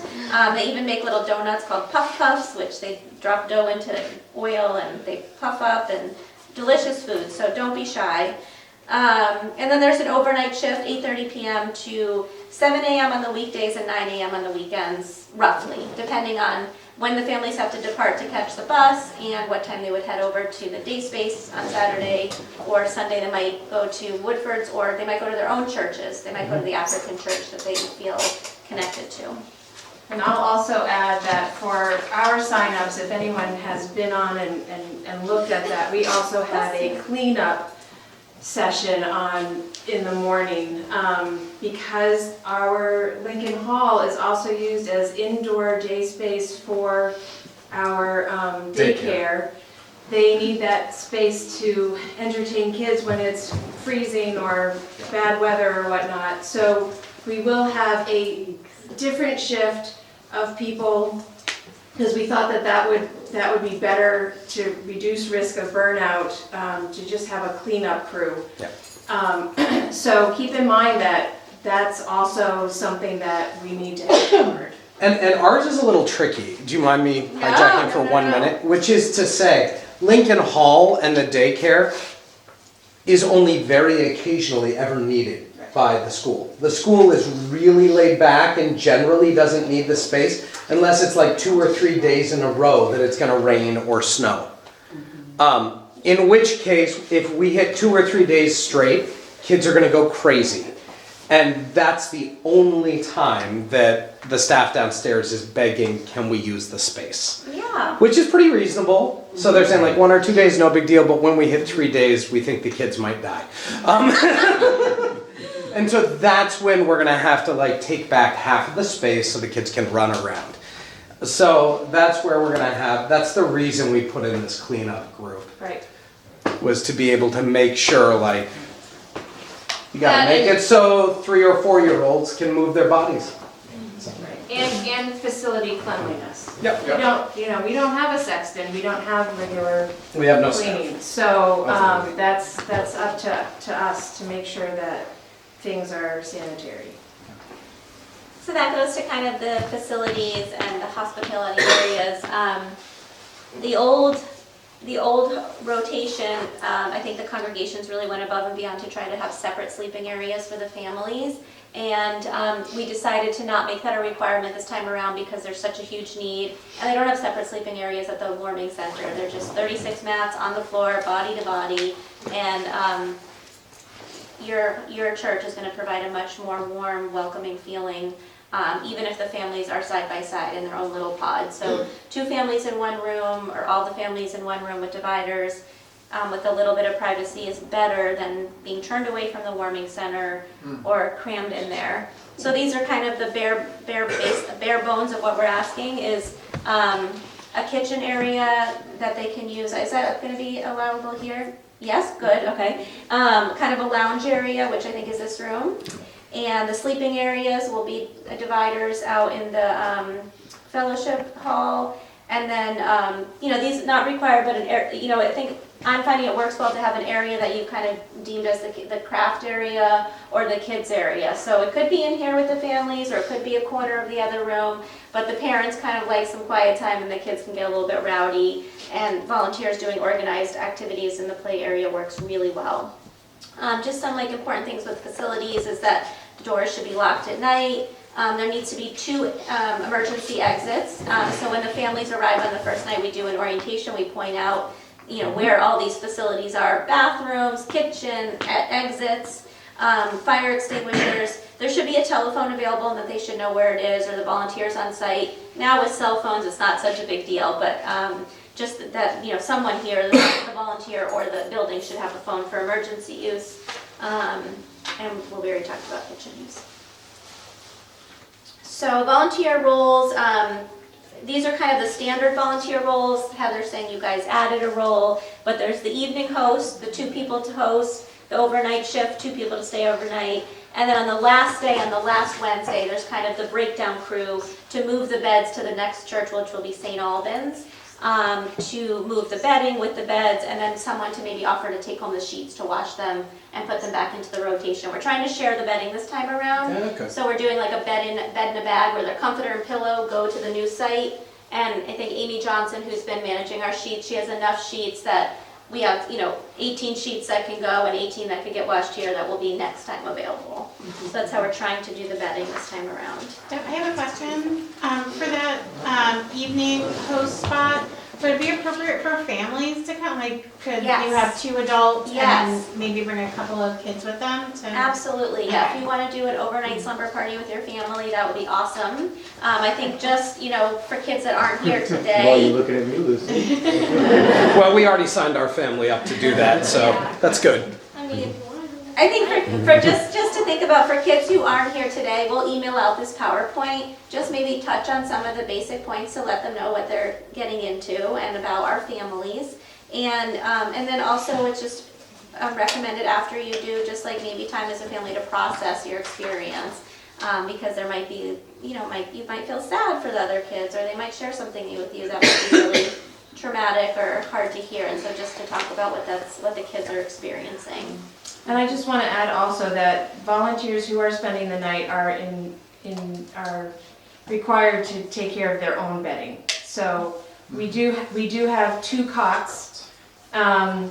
They even make little donuts called puff puffs, which they drop dough into oil and they puff up, and delicious food, so don't be shy. And then there's an overnight shift, 8:30 p.m. to 7 a.m. on the weekdays and 9 a.m. on the weekends, roughly, depending on when the families have to depart to catch the bus and what time they would head over to the day space on Saturday, or Sunday they might go to Woodford's, or they might go to their own churches. They might go to the African church that they feel connected to. And I'll also add that for our signups, if anyone has been on and looked at that, we also had a cleanup session in the morning, because our Lincoln Hall is also used as indoor day space for our daycare. They need that space to entertain kids when it's freezing or bad weather or whatnot. So we will have a different shift of people, because we thought that would be better to reduce risk of burnout, to just have a cleanup crew. Yeah. So keep in mind that that's also something that we need to have covered. And ours is a little tricky. Do you mind me hijacking for 1 minute? Which is to say, Lincoln Hall and the daycare is only very occasionally ever needed by the school. The school is really laid back and generally doesn't need the space unless it's like 2 or 3 days in a row that it's going to rain or snow. In which case, if we hit 2 or 3 days straight, kids are going to go crazy. And that's the only time that the staff downstairs is begging, can we use the space? Yeah. Which is pretty reasonable. So they're saying like 1 or 2 days, no big deal, but when we hit 3 days, we think the kids might die. And so that's when we're gonna have to like take back half of the space so the kids can run around. So that's where we're gonna have, that's the reason we put in this cleanup group. Right. Was to be able to make sure like, you gotta make it so 3 or 4-year-olds can move their bodies. And facility cleanliness. Yep. We don't have a sexton, we don't have regular We have no cleaning. staff. So that's up to us to make sure that things are sanitary. So that goes to kind of the facilities and the hospitality areas. The old rotation, I think the congregations really went above and beyond to try to have separate sleeping areas for the families. And we decided to not make that a requirement this time around because there's such a huge need. And they don't have separate sleeping areas at the warming center. They're just 36 mats on the floor, body to body. And your church is going to provide a much more warm, welcoming feeling, even if the families are side by side in their own little pods. So 2 families in one room, or all the families in one room with dividers, with a little bit of privacy is better than being turned away from the warming center or crammed in there. So these are kind of the bare bones of what we're asking is a kitchen area that they can use. Is that going to be allowable here? Yes, good, okay. Kind of a lounge area, which I think is this room. And the sleeping areas will be dividers out in the fellowship hall. And then, these not required, but I think I'm finding it works well to have an area that you kind of deemed as the craft area or the kids area. So it could be in here with the families, or it could be a corner of the other room, but the parents kind of like some quiet time and the kids can get a little bit rowdy, and volunteers doing organized activities in the play area works really well. Just some important things with facilities is that the doors should be locked at night. There needs to be 2 emergency exits. So when the families arrive on the first night, we do an orientation. We point out, where all these facilities are: bathrooms, kitchen, exits. fire extinguishers. There should be a telephone available and that they should know where it is, or the volunteers on site. Now with cell phones, it's not such a big deal, but just that, you know, someone here, the volunteer or the building should have a phone for emergency use. And we already talked about kitchen use. So volunteer roles, these are kind of the standard volunteer roles. Heather's saying you guys added a role, but there's the evening host, the 2 people to host, the overnight shift, 2 people to stay overnight. And then on the last day, on the last Wednesday, there's kind of the breakdown crew to move the beds to the next church, which will be St. Albans, to move the bedding with the beds, and then someone to maybe offer to take home the sheets to wash them and put them back into the rotation. We're trying to share the bedding this time around. Okay. So we're doing like a bed in a bag where their comforter and pillow go to the new site. And I think Amy Johnson, who's been managing our sheets, she has enough sheets that we have, 18 sheets that can go and 18 that could get washed here that will be next time available. So that's how we're trying to do the bedding this time around. I have a question. For that evening host spot, would it be appropriate for families to come? Like, could Yes. you have 2 adults Yes. and maybe bring a couple of kids with them? Absolutely, yeah. Okay. If you want to do an overnight slumber party with your family, that would be awesome. I think just, for kids that aren't here today. Why are you looking at me, Lucy? Well, we already signed our family up to do that, so that's good. I think for just to think about for kids who aren't here today, we'll email out this PowerPoint, just maybe touch on some of the basic points to let them know what they're getting into and about our families. And then also it's just recommended after you do just like maybe time as a family to process your experience. Because there might be, you might feel sad for the other kids, or they might share something with you that might be really traumatic or hard to hear. And so just to talk about what the kids are experiencing. And I just want to add also that volunteers who are spending the night are are required to take care of their own bedding. So we do have 2 cots, and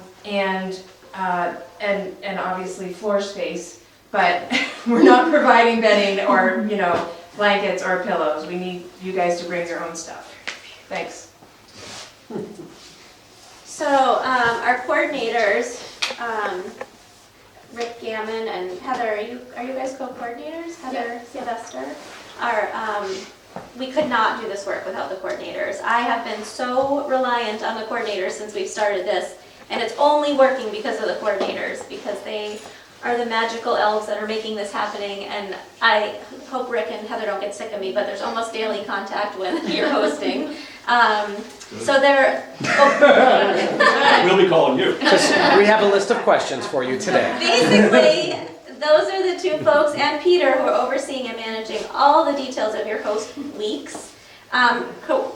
obviously floor space, but we're not providing bedding or blankets or pillows. We need you guys to bring your own stuff. Thanks. So our coordinators, Rick Gammon and Heather, are you guys co-coordinators? Heather Sylvester we could not do this work without the coordinators. I have been so reliant on the coordinators since we've started this, and it's only working because of the coordinators, because they are the magical elves that are making this happening. And I hope Rick and Heather don't get sick of me, but there's almost daily contact when you're hosting. So they're... We'll be calling you. We have a list of questions for you today. Basically, those are the 2 folks, and Peter, who are overseeing and managing all the details of your host weeks,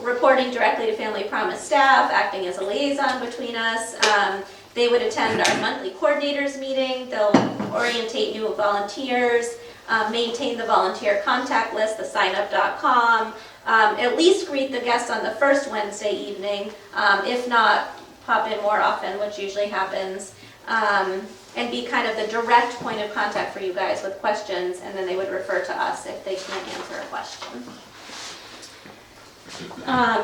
reporting directly to Family Promise staff, acting as a liaison between us. They would attend our monthly coordinators meeting. They'll orientate new volunteers, maintain the volunteer contact list, the signup.com, at least greet the guests on the first Wednesday evening, if not, pop in more often, which usually happens, and be kind of the direct point of contact for you guys with questions, and then they would refer to us if they can't answer a question.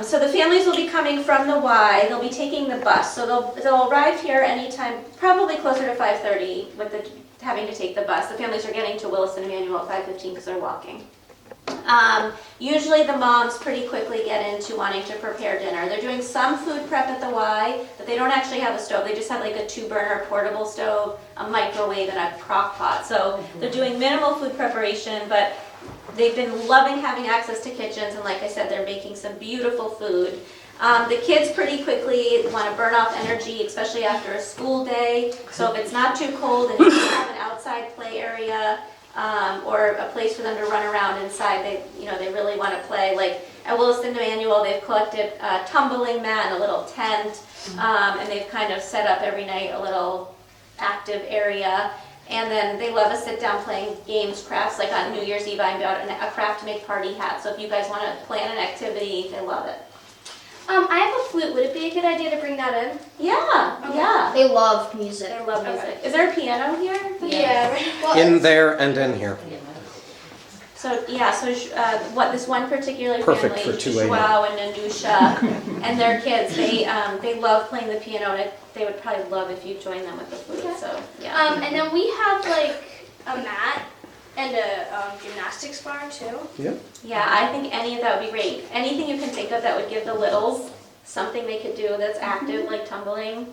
So the families will be coming from the Y. They'll be taking the bus. So they'll arrive here anytime, probably closer to 5:30 with having to take the bus. The families are getting to Williston Emanuel at 5:15 because they're walking. Usually the moms pretty quickly get into wanting to prepare dinner. They're doing some food prep at the Y, but they don't actually have a stove. They just have like a 2-burner portable stove, a microwave, and a crock pot. So they're doing minimal food preparation, but they've been loving having access to kitchens, and like I said, they're making some beautiful food. The kids pretty quickly want to burn off energy, especially after a school day. So if it's not too cold and you have an outside play area, or a place for them to run around inside, they really want to play. Like at Williston Emanuel, they've collected a tumbling mat and a little tent, and they've kind of set up every night a little active area. And then they love a sit-down playing games, crafts. Like on New Year's Eve, I got a craft to make party hat. So if you guys want to plan an activity, they love it. I have a flute. Would it be a good idea to bring that in? Yeah, Okay. yeah. They love music. They love music. Is there a piano here? Yeah. Well, In there and in here. So yeah, what this one particular Perfect family, for 2 a.m. Joao and Nandusha, and their kids, they love playing the piano, and they would probably love if you joined them with the flute. So yeah. and then we have like a mat and a gymnastics bar too. Yeah. Yeah, I think any of that would be great. Anything you can think of that would give the littles something they could do that's active, like tumbling.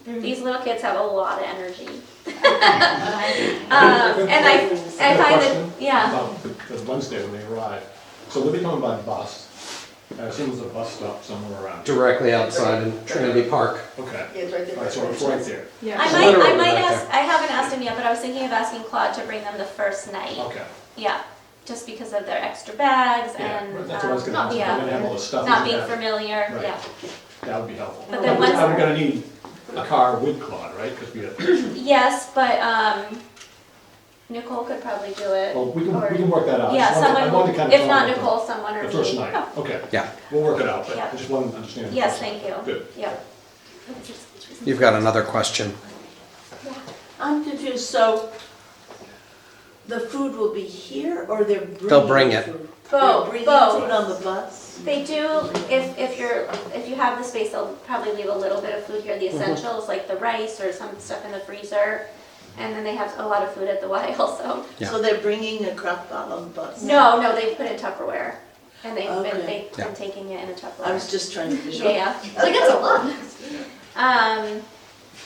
These little kids have a lot of energy. And I find that, yeah. About the Wednesday when they arrive. So they'll be coming by bus. I assume there's a bus stop somewhere around here. Directly outside in Trinity Park. Okay. Yeah, it's right there. All right, so it's right there. I might ask, I haven't asked him yet, but I was thinking of asking Claude to bring them the first night. Okay. Yeah, just because of their extra bags Yeah, and, that's what I was gonna ask. yeah, They're gonna have all the stuff not that being they have. familiar, Right. yeah. That would be helpful. But then once- I'm gonna need a car with Claude, right? Because we have, Yes, but Nicole could probably do it. well, we or- can work that out. Yeah, I wanted someone, to kind of if talk not about Nicole, someone or me. the first night. Oh, Okay. Yeah. We'll work it out, but Yeah. I just wanted to understand. yes, thank you. Good. Yep. You've got another question. I'm confused, so the food will be here or they're bringing? They'll bring it. food? Both, They're bringing both. food on the bus? They do, if you have the space, they'll probably leave a little bit of food here, the essentials, like the rice or some stuff in the freezer. And then they have a lot of food at the Y also. Yeah. So they're bringing a crock pot on the bus? No, they put it in Tupperware. And they've Okay. been taking it in a Tupperware. I was just trying to visualize. Yeah. I think that's a lot.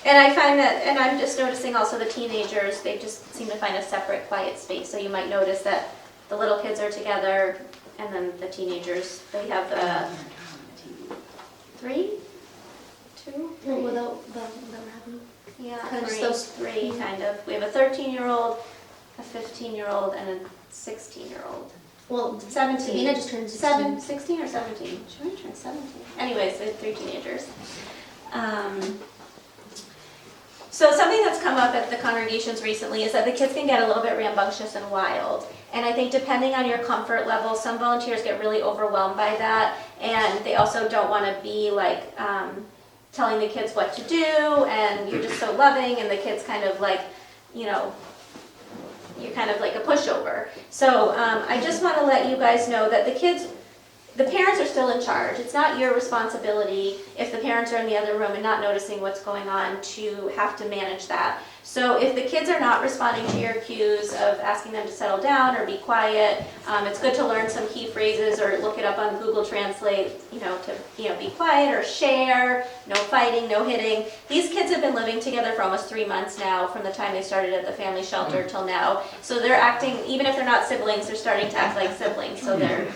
And I find that, and I'm just noticing also the teenagers, they just seem to find a separate quiet space. So you might notice that the little kids are together and then the teenagers, they have 3? 2? Well, without having. Yeah, Kind of those 3 kind of. We have a 13-year-old, a 15-year-old, and a 16-year-old. Well, 17. Davina just turned 16. 16 or 17? She only turned 17. Anyways, they have 3 teenagers. So something that's come up at the congregations recently is that the kids can get a little bit rambunctious and wild. And I think depending on your comfort level, some volunteers get really overwhelmed by that. And they also don't want to be like telling the kids what to do. And you're just so loving and the kids kind of like, you're kind of like a pushover. So I just want to let you guys know that the parents are still in charge. It's not your responsibility if the parents are in the other room and not noticing what's going on to have to manage that. So if the kids are not responding to your cues of asking them to settle down or be quiet, it's good to learn some key phrases or look it up on Google Translate, to be quiet or share, no fighting, no hitting. These kids have been living together for almost 3 months now from the time they started at the family shelter till now. So they're acting, even if they're not siblings, they're starting to act like siblings. So they're,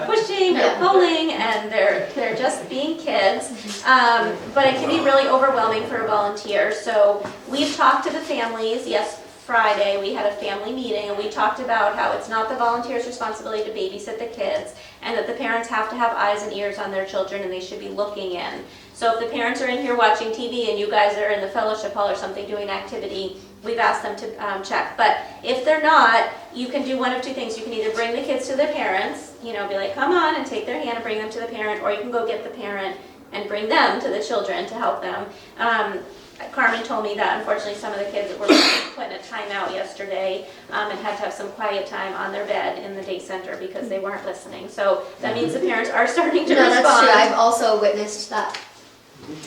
pushing, they're pulling, and they're just being kids. But it can be really overwhelming for a volunteer. So we've talked to the families. Yes, Friday we had a family meeting and we talked about how it's not the volunteer's responsibility to babysit the kids and that the parents have to have eyes and ears on their children and they should be looking in. So if the parents are in here watching TV and you guys are in the fellowship hall or something doing activity, we've asked them to check. But if they're not, you can do one of 2 things. You can either bring the kids to their parents, be like, come on, and take their hand and bring them to the parent, or you can go get the parent and bring them to the children to help them. Carmen told me that unfortunately some of the kids were put in a timeout yesterday and had to have some quiet time on their bed in the day center because they weren't listening. So that means the parents are starting to respond. That's true. I've also witnessed that.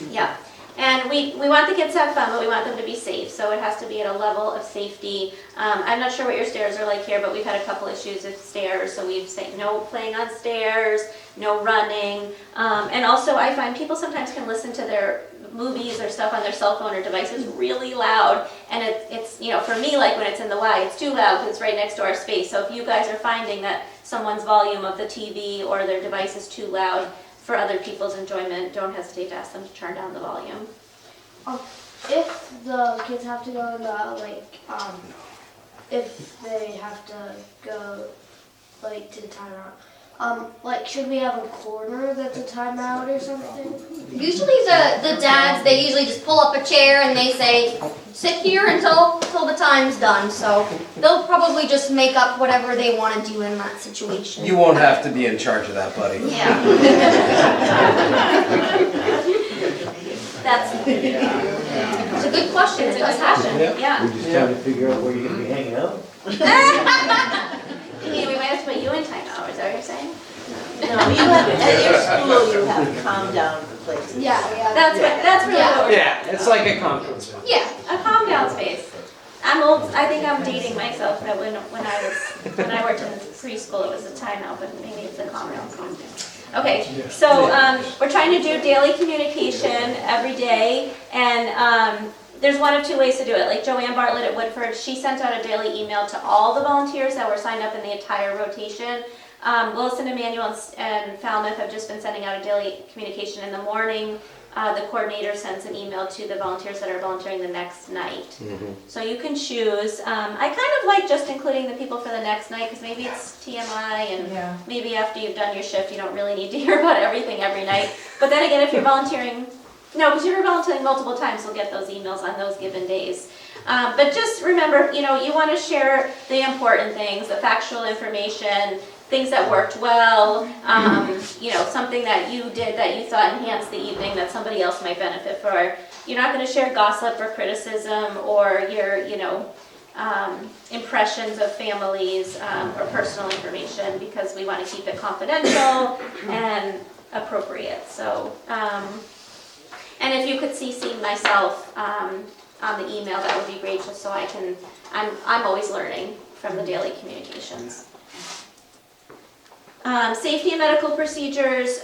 Yeah. And we want the kids to have fun, but we want them to be safe. So it has to be at a level of safety. I'm not sure what your stairs are like here, but we've had a couple issues with stairs. So we've said no playing on stairs, no running. And also I find people sometimes can listen to their movies or stuff on their cell phone or devices really loud. And it's for me, like when it's in the Y, it's too loud because it's right next to our space. So if you guys are finding that someone's volume of the TV or their device is too loud, for other people's enjoyment, don't hesitate to ask them to turn down the volume. If the kids have to go in the if they have to go to the timeout, should we have a corner that's a timeout or something? Usually the dads, they usually just pull up a chair and they say, sit here until the time's done. So they'll probably just make up whatever they want to do in that situation. You won't have to be in charge of that, buddy. Yeah. It's a good question. It does happen. Yeah. We're just trying to figure out where you're gonna be hanging out. We might have to put you in timeout, is that what you're saying? No, you have, at your school, you have calm down places. That's really what we're Yeah, it's like a conference room. Yeah, a calm down space. I'm old, I think I'm dating myself, that when I worked in preschool, it was a timeout, but maybe it's a common. Okay, so we're trying to do daily communication every day, and there's one of two ways to do it. Like Joanne Bartlett at Woodford, she sent out a daily email to all the volunteers that were signed up in the entire rotation. Wilson, Emmanuel, and Falmouth have just been sending out a daily communication in the morning. The coordinator sends an email to the volunteers that are volunteering the next night. So you can choose. I kind of like just including the people for the next night because maybe it's TMI and maybe after you've done your shift you don't really need to hear about everything every night. But then again, if you're volunteering, no, because you're volunteering multiple times, you'll get those emails on those given days. But just remember, you want to share the important things, the factual information, things that worked well, something that you did that you thought enhanced the evening that somebody else might benefit for. You're not going to share gossip or criticism or your, impressions of families or personal information because we want to keep it confidential and appropriate. So, and if you could CC myself on the email, that would be great, just so I'm always learning from the daily communications. Safety and medical procedures,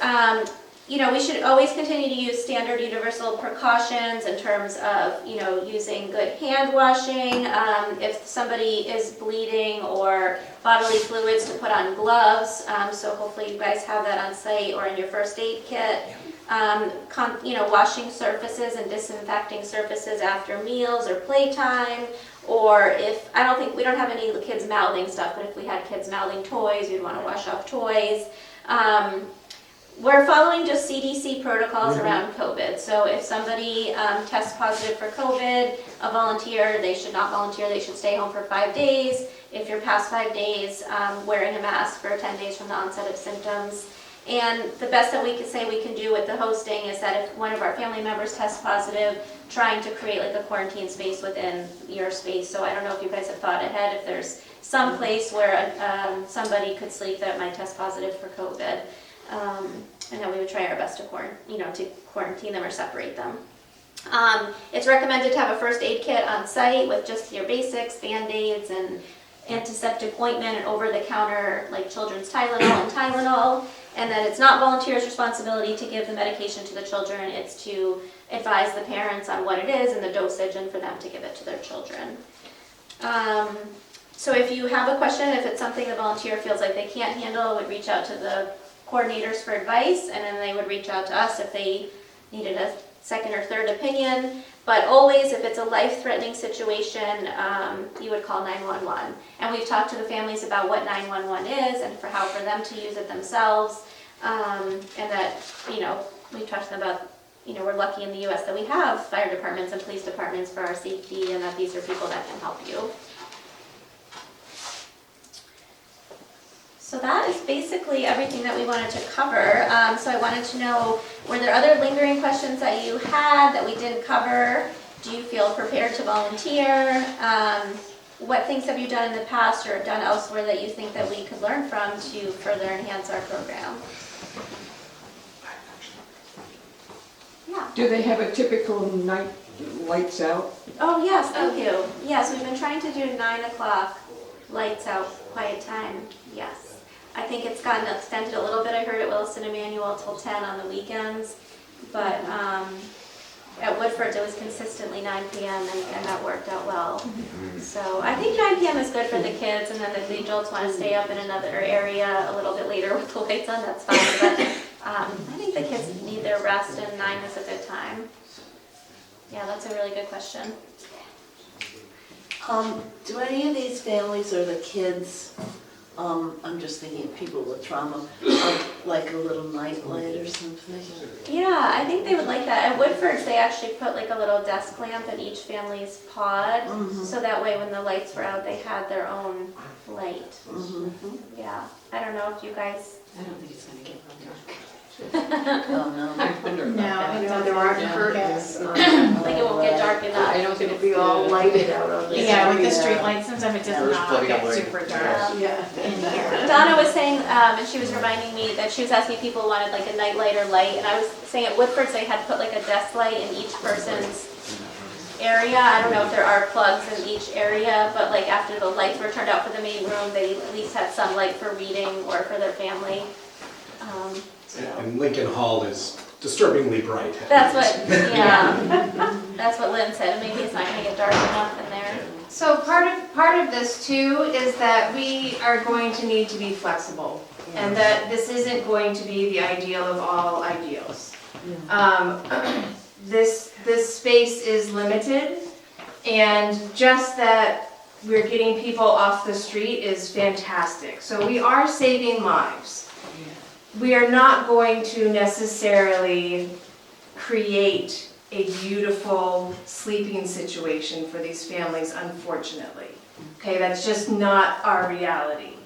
we should always continue to use standard universal precautions in terms of, using good hand washing. If somebody is bleeding or bodily fluids, to put on gloves. So hopefully you guys have that on site or in your first aid kit. Washing surfaces and disinfecting surfaces after meals or playtime. Or if, we don't have any kids mouthing stuff, but if we had kids mouthing toys, we'd want to wash off toys. We're following just CDC protocols around COVID. So if somebody tests positive for COVID, a volunteer, they should not volunteer, they should stay home for 5 days. If you're past 5 days, wearing a mask for 10 days from the onset of symptoms. And the best that we could say we can do with the hosting is that if one of our family members tests positive, trying to create like a quarantine space within your space. So I don't know if you guys have thought ahead, if there's some place where somebody could sleep that might test positive for COVID. And then we would try our best to quarantine them or separate them. It's recommended to have a first aid kit on site with just your basics, Band-Aids and antiseptic ointment and over-the-counter like children's Tylenol. And then it's not volunteers' responsibility to give the medication to the children. It's to advise the parents on what it is and the dosage and for them to give it to their children. So if you have a question, if it's something the volunteer feels like they can't handle, would reach out to the coordinators for advice, and then they would reach out to us if they needed a second or third opinion. But always, if it's a life-threatening situation, you would call 911. And we've talked to the families about what 911 is and for them to use it themselves. And that, we've talked to them about, we're lucky in the U.S. that we have fire departments and police departments for our safety, and that these are people that can help you. So that is basically everything that we wanted to cover. So I wanted to know, were there other lingering questions that you had that we didn't cover? Do you feel prepared to volunteer? What things have you done in the past or done elsewhere that you think that we could learn from to further enhance our program? Yeah. Do they have a typical night lights out? Oh yes, thank you. Yes, we've been trying to do 9 o'clock lights out, quiet time, yes. I think it's gotten extended a little bit. I heard at Wilson Emmanuel till 10 on the weekends, but at Woodford it was consistently 9 p.m. and that worked out well. So I think 9 p.m. is good for the kids, and then if the adults want to stay up in another area a little bit later with the lights on, that's fine. But I think the kids need their rest, and 9 is a good time. Yeah, that's a really good question. Do any of these families or the kids, I'm just thinking of people with trauma, like a little night light or something? Yeah, I think they would like that. At Woodford's, they actually put like a little desk lamp in each family's pod, so that way when the lights were out, they had their own light. Yeah, I don't know if you guys... I don't think it's going to get real dark. Oh, no. No, there aren't curtains. Like it won't get dark enough. I don't think it'll be all lighted out on the Yeah, with the street lights and stuff, it does not get super dark in here. Donna was saying, and she was reminding me that she was asking if people wanted like a night light or light, and I was saying at Woodford's they had put like a desk light in each person's area. I don't know if there are plugs in each area, but like after the lights were turned out for the main room, they at least had some light for reading or for their family. And Lincoln Hall is disturbingly bright. That's what, yeah, that's what Lynn said. Maybe it's not going to get dark enough in there. So part of this too is that we are going to need to be flexible, and that this isn't going to be the ideal of all ideals. This space is limited, and just that we're getting people off the street is fantastic. So we are saving lives. We are not going to necessarily create a beautiful sleeping situation for these families, unfortunately. Okay, that's just not our reality.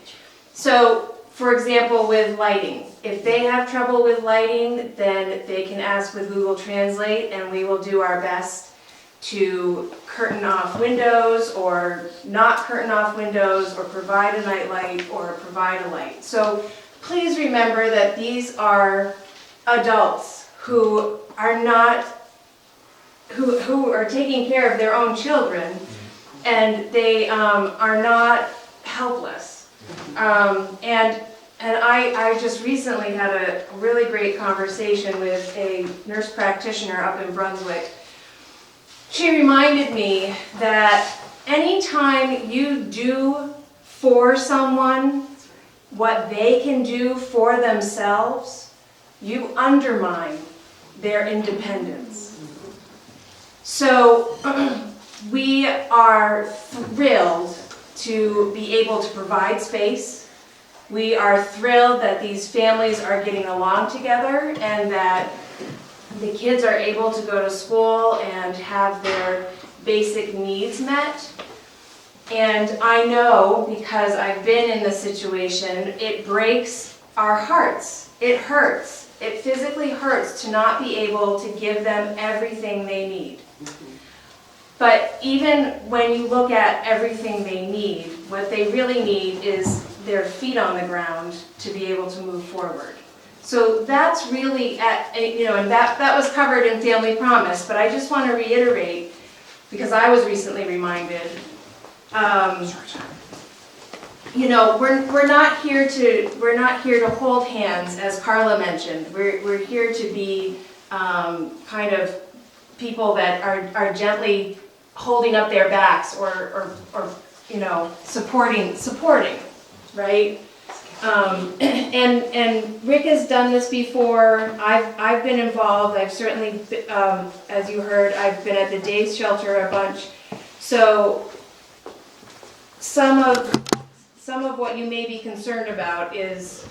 So, for example, with lighting, if they have trouble with lighting, then they can ask with Google Translate, and we will do our best to curtain off windows or not curtain off windows or provide a night light or provide a light. So please remember that these are adults who are not, who are taking care of their own children, and they are not helpless. And I just recently had a really great conversation with a nurse practitioner up in Brunswick. She reminded me that anytime you do for someone what they can do for themselves, you undermine their independence. So we are thrilled to be able to provide space. We are thrilled that these families are getting along together and that the kids are able to go to school and have their basic needs met. And I know, because I've been in the situation, it breaks our hearts. It hurts. It physically hurts to not be able to give them everything they need. But even when you look at everything they need, what they really need is their feet on the ground to be able to move forward. So that's really, and that was covered in Family Promise, but I just want to reiterate, because I was recently reminded, we're not here to hold hands, as Carla mentioned. We're here to be kind of people that are gently holding up their backs or supporting, right? And Rick has done this before. I've been involved. I've certainly, as you heard, I've been at the day shelter a bunch. So some of what you may be concerned about is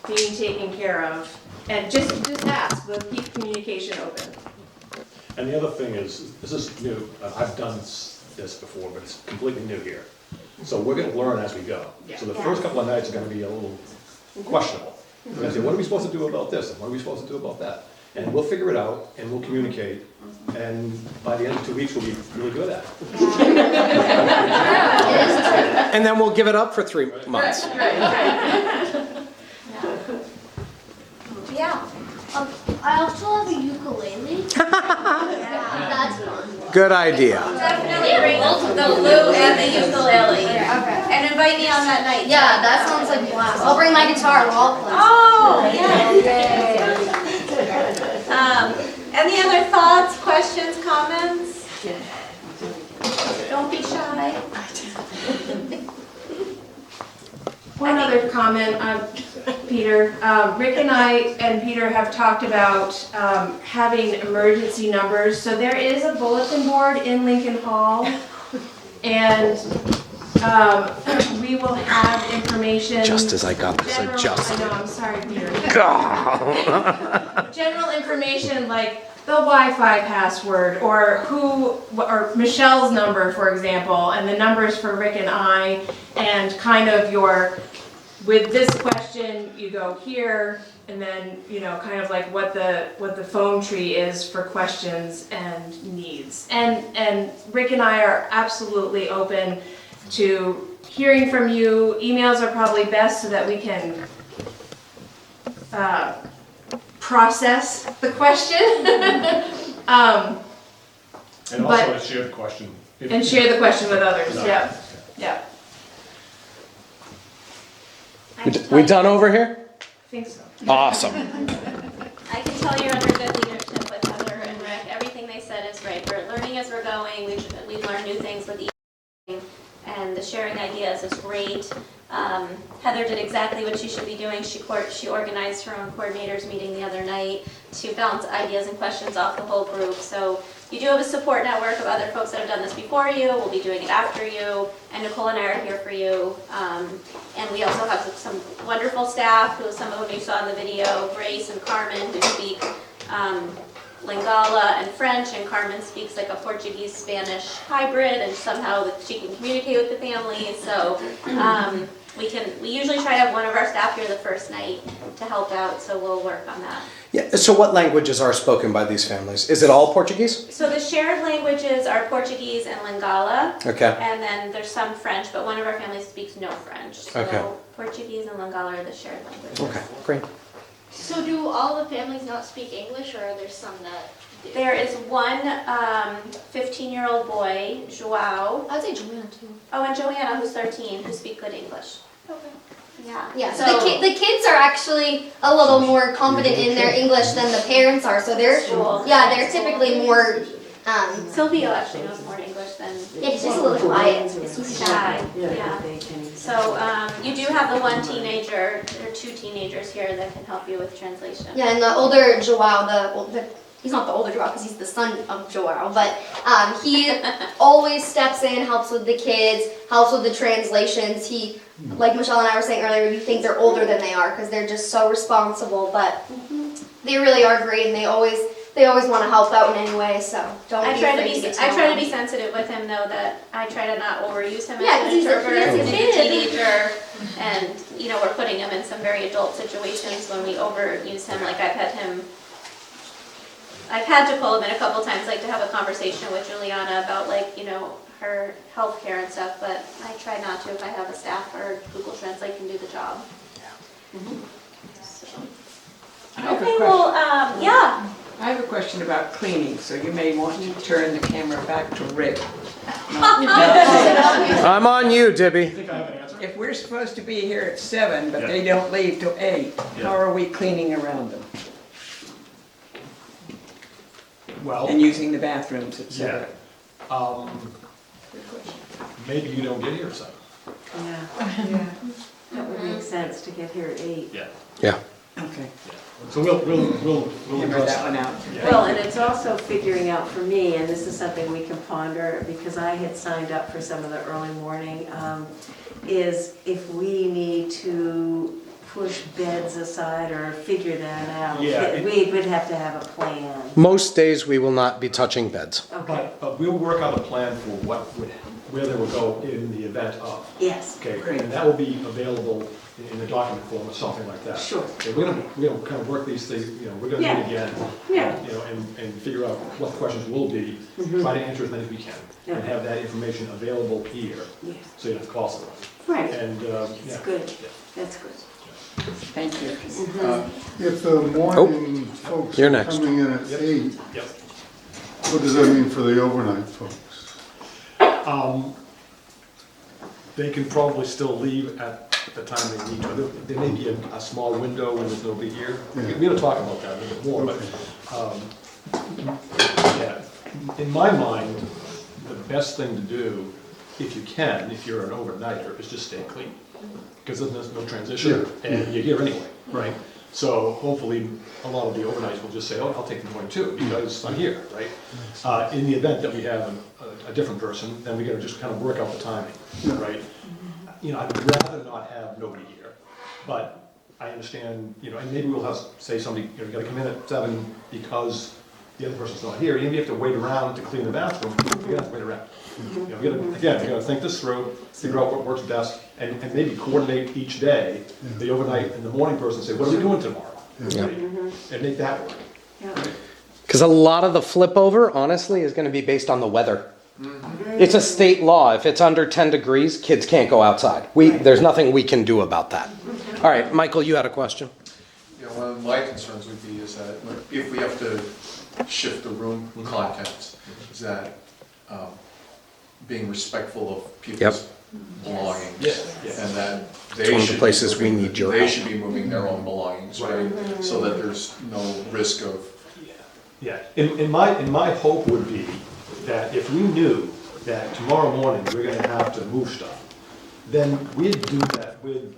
being taken care of. And just ask. We'll keep communication open. And the other thing is, this is new. I've done this before, but it's completely new here. So we're going to learn as we go. Yeah. So the first couple of nights are going to be a little questionable. We're going to say, what are we supposed to do about this? And what are we supposed to do about that? And we'll figure it out, and we'll communicate. And by the end of 2 weeks, we'll be really good at it. And then we'll give it up for 3 months. Yeah. I also have a ukulele. That's fun. Good idea. Definitely bring the lute and the ukulele. Okay. And invite me on that night. Yeah, that sounds like a blast. I'll bring my guitar. We'll all play. Oh, yeah. Any other thoughts, questions, comments? Don't be shy. One other comment, Peter. Rick and Peter have talked about having emergency numbers. So there is a bulletin board in Lincoln Hall, and we will have information. Just as I got this adjusted. I know, I'm sorry, Peter. General information like the Wi-Fi password, or or Michelle's number, for example, and the numbers for Rick and I, and kind of with this question, you go here, and then, kind of like what the phone tree is for questions and needs. And Rick and I are absolutely open to hearing from you. Emails are probably best so that we can process the question. And also But- to share the question. And share the question with others, No. yeah, yeah. We done over here? I think so. Awesome. I can tell you're under good leadership with Heather and Rick. Everything they said is right. We're learning as we're going. We've learned new things with each, and the sharing ideas is great. Heather did exactly what she should be doing. She organized her own coordinators meeting the other night to bounce ideas and questions off the whole group. So you do have a support network of other folks that have done this before you. We'll be doing it after you, and Nicole and I are here for you. And we also have some wonderful staff who some of them you saw in the video, Grace and Carmen, who speak Lingala and French, and Carmen speaks like a Portuguese-Spanish hybrid, and somehow she can communicate with the family. So we usually try to have one of our staff here the first night to help out, so we'll work on that. Yeah, so what languages are spoken by these families? Is it all Portuguese? So the shared languages are Portuguese and Lingala. Okay. And then there's some French, but one of our families speaks no French. So Okay. Portuguese and Lingala are the shared languages. Okay, great. So do all the families not speak English, or are there some that do? There is one 15-year-old boy, Joao. I'd say Joanna too. Oh, and Joanna, who's 13, who speak good English. Okay. Yeah. Yeah, so the kids are actually a little more confident in their English than the parents are, so they're typically more. Silvio actually knows more English than. Yeah, he's just a little quiet. He's shy. Yeah. So you do have the one teenager or two teenagers here that can help you with translation. Yeah, and the older Joao, he's not the older Joao because he's the son of Joao, but he always steps in, helps with the kids, helps with the translations. He, like Michelle and I were saying earlier, you think they're older than they are because they're just so responsible, but they really are great, and they always want to help out in any way. So don't I be try afraid to get I try to them. be sensitive with him though, that I try to not overuse him Yeah, as 'cause an he's a interpreter. He's a kid. teenager, and we're putting him in some very adult situations when we overuse him. Like I've had to pull him in a couple times, like to have a conversation with Juliana about her health care and stuff, but I try not to if I have a staff or Google Translate can do the job. I have a Okay, question. well, yeah. I have a question about cleaning, so you may want to turn the camera back to Rick. Not I'm on you, Dibby. If we're supposed to be here at 7, but they don't leave till 8, how are we cleaning around them? Well. And using the bathrooms, etc. Maybe you don't get here at 7. Yeah. That would make sense to get here at 8. Yeah. Yeah. Okay. So we'll Hammer address that one out. Well, and it's also figuring out for me, and this is something we can ponder, because I had signed up for some of the early morning, is if we need to push beds aside or figure that out. Yeah. We would have to have a plan. Most days we will not be touching beds. But we'll work out a plan for where they will go in the event of. Yes. Okay, Great. and that will be available in the document form or something like that. Sure. Okay, we're gonna kind of work these things, we're gonna meet again. Yeah. And figure out what the questions will be, try to answer as many as we can, and have that information available here, so you don't have to call someone. Right. And, That's good. That's good. Thank you. If the morning folks You're are next. coming in at 8, Yep. what does that mean for the overnight folks? They can probably still leave at the time they need to. There may be a small window when there's nobody here. We're gonna talk about that a little bit more, but, in my mind, the best thing to do, if you can, if you're an overnighter, is just stay clean. Because then there's no transition, and you're here anyway, right? So hopefully, a lot of the overnights will just say, oh, I'll take the morning too, because I'm here, right? In the event that we have a different person, then we gotta just kind of work out the timing, right? I'd rather not have nobody here, but I understand, and maybe we'll have, say somebody, you gotta come in at 7 because the other person's not here, even if you have to wait around to clean the bathroom, you have to wait around. We gotta think this through, figure out what works best, and maybe coordinate each day, the overnight and the morning person, say, what are we doing tomorrow? Yeah. And make that work. Because a lot of the flip over, honestly, is going to be based on the weather. It's a state law. If it's under 10 degrees, kids can't go outside. There's nothing we can do about that. All right, Michael, you had a question? Yeah, one of my concerns would be is that if we have to shift the room contents, is that being respectful of people's belongings. Yeah. And that It's they one of the should be places we moving- need your They help. should be moving their own belongings, right? So that there's no risk of. Yeah, in my hope would be that if we knew that tomorrow morning we're gonna have to move stuff, then we'd do that with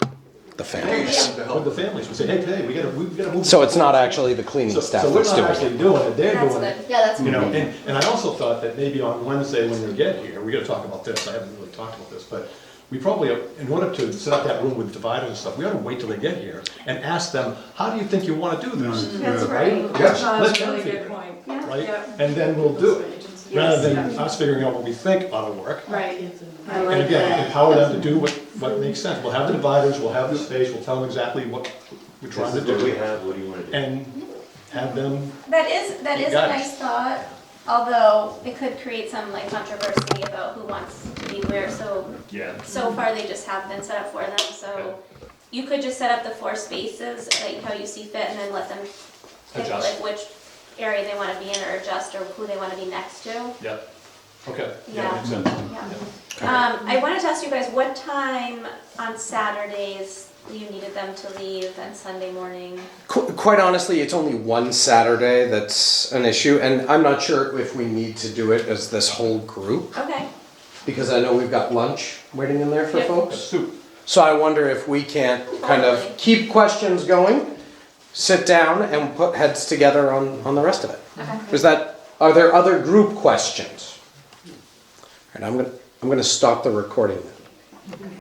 The families. with the families. We say, hey, today, we gotta move. So it's not actually the cleaning staff So we're that's not doing actually it. doing it, they're That's doing good. it. Yeah, that's You know, good. and I also thought that maybe on Wednesday when they get here, we gotta talk about this, I haven't really talked about this, but we probably, in order to set up that room with dividers and stuff, we ought to wait till they get here and ask them, how do you think you wanna do this? That's right. Yes, That's let a them really figure good it, point. right? Yeah. And then we'll do it, rather than Yes. us figuring out what we think ought to work. Right. I And like again, that. empower them to do what makes sense. We'll have the dividers, we'll have the space, we'll tell them exactly what we're trying to do. This is what we have, what do you want to do? And have them, That is a Got it. nice thought, although it could create some like controversy about who wants to be where, yeah. so far they just have been set up for them, so you could just set up the 4 spaces, like how you see fit, and then let them pick Adjust. like which area they wanna be in or adjust, or who they wanna be next to. Yep, okay. Yeah. Makes sense. I wanted to ask you guys, what time on Saturdays you needed them to leave and Sunday morning? Quite honestly, it's only one Saturday that's an issue, and I'm not sure if we need to do it as this whole group, Okay. because I know we've got lunch waiting in there for Yep. folks. Soup. So I wonder if we can't kind of keep questions going, sit down and put heads together on the rest of it. Okay. Are there other group questions? And I'm gonna stop the recording then.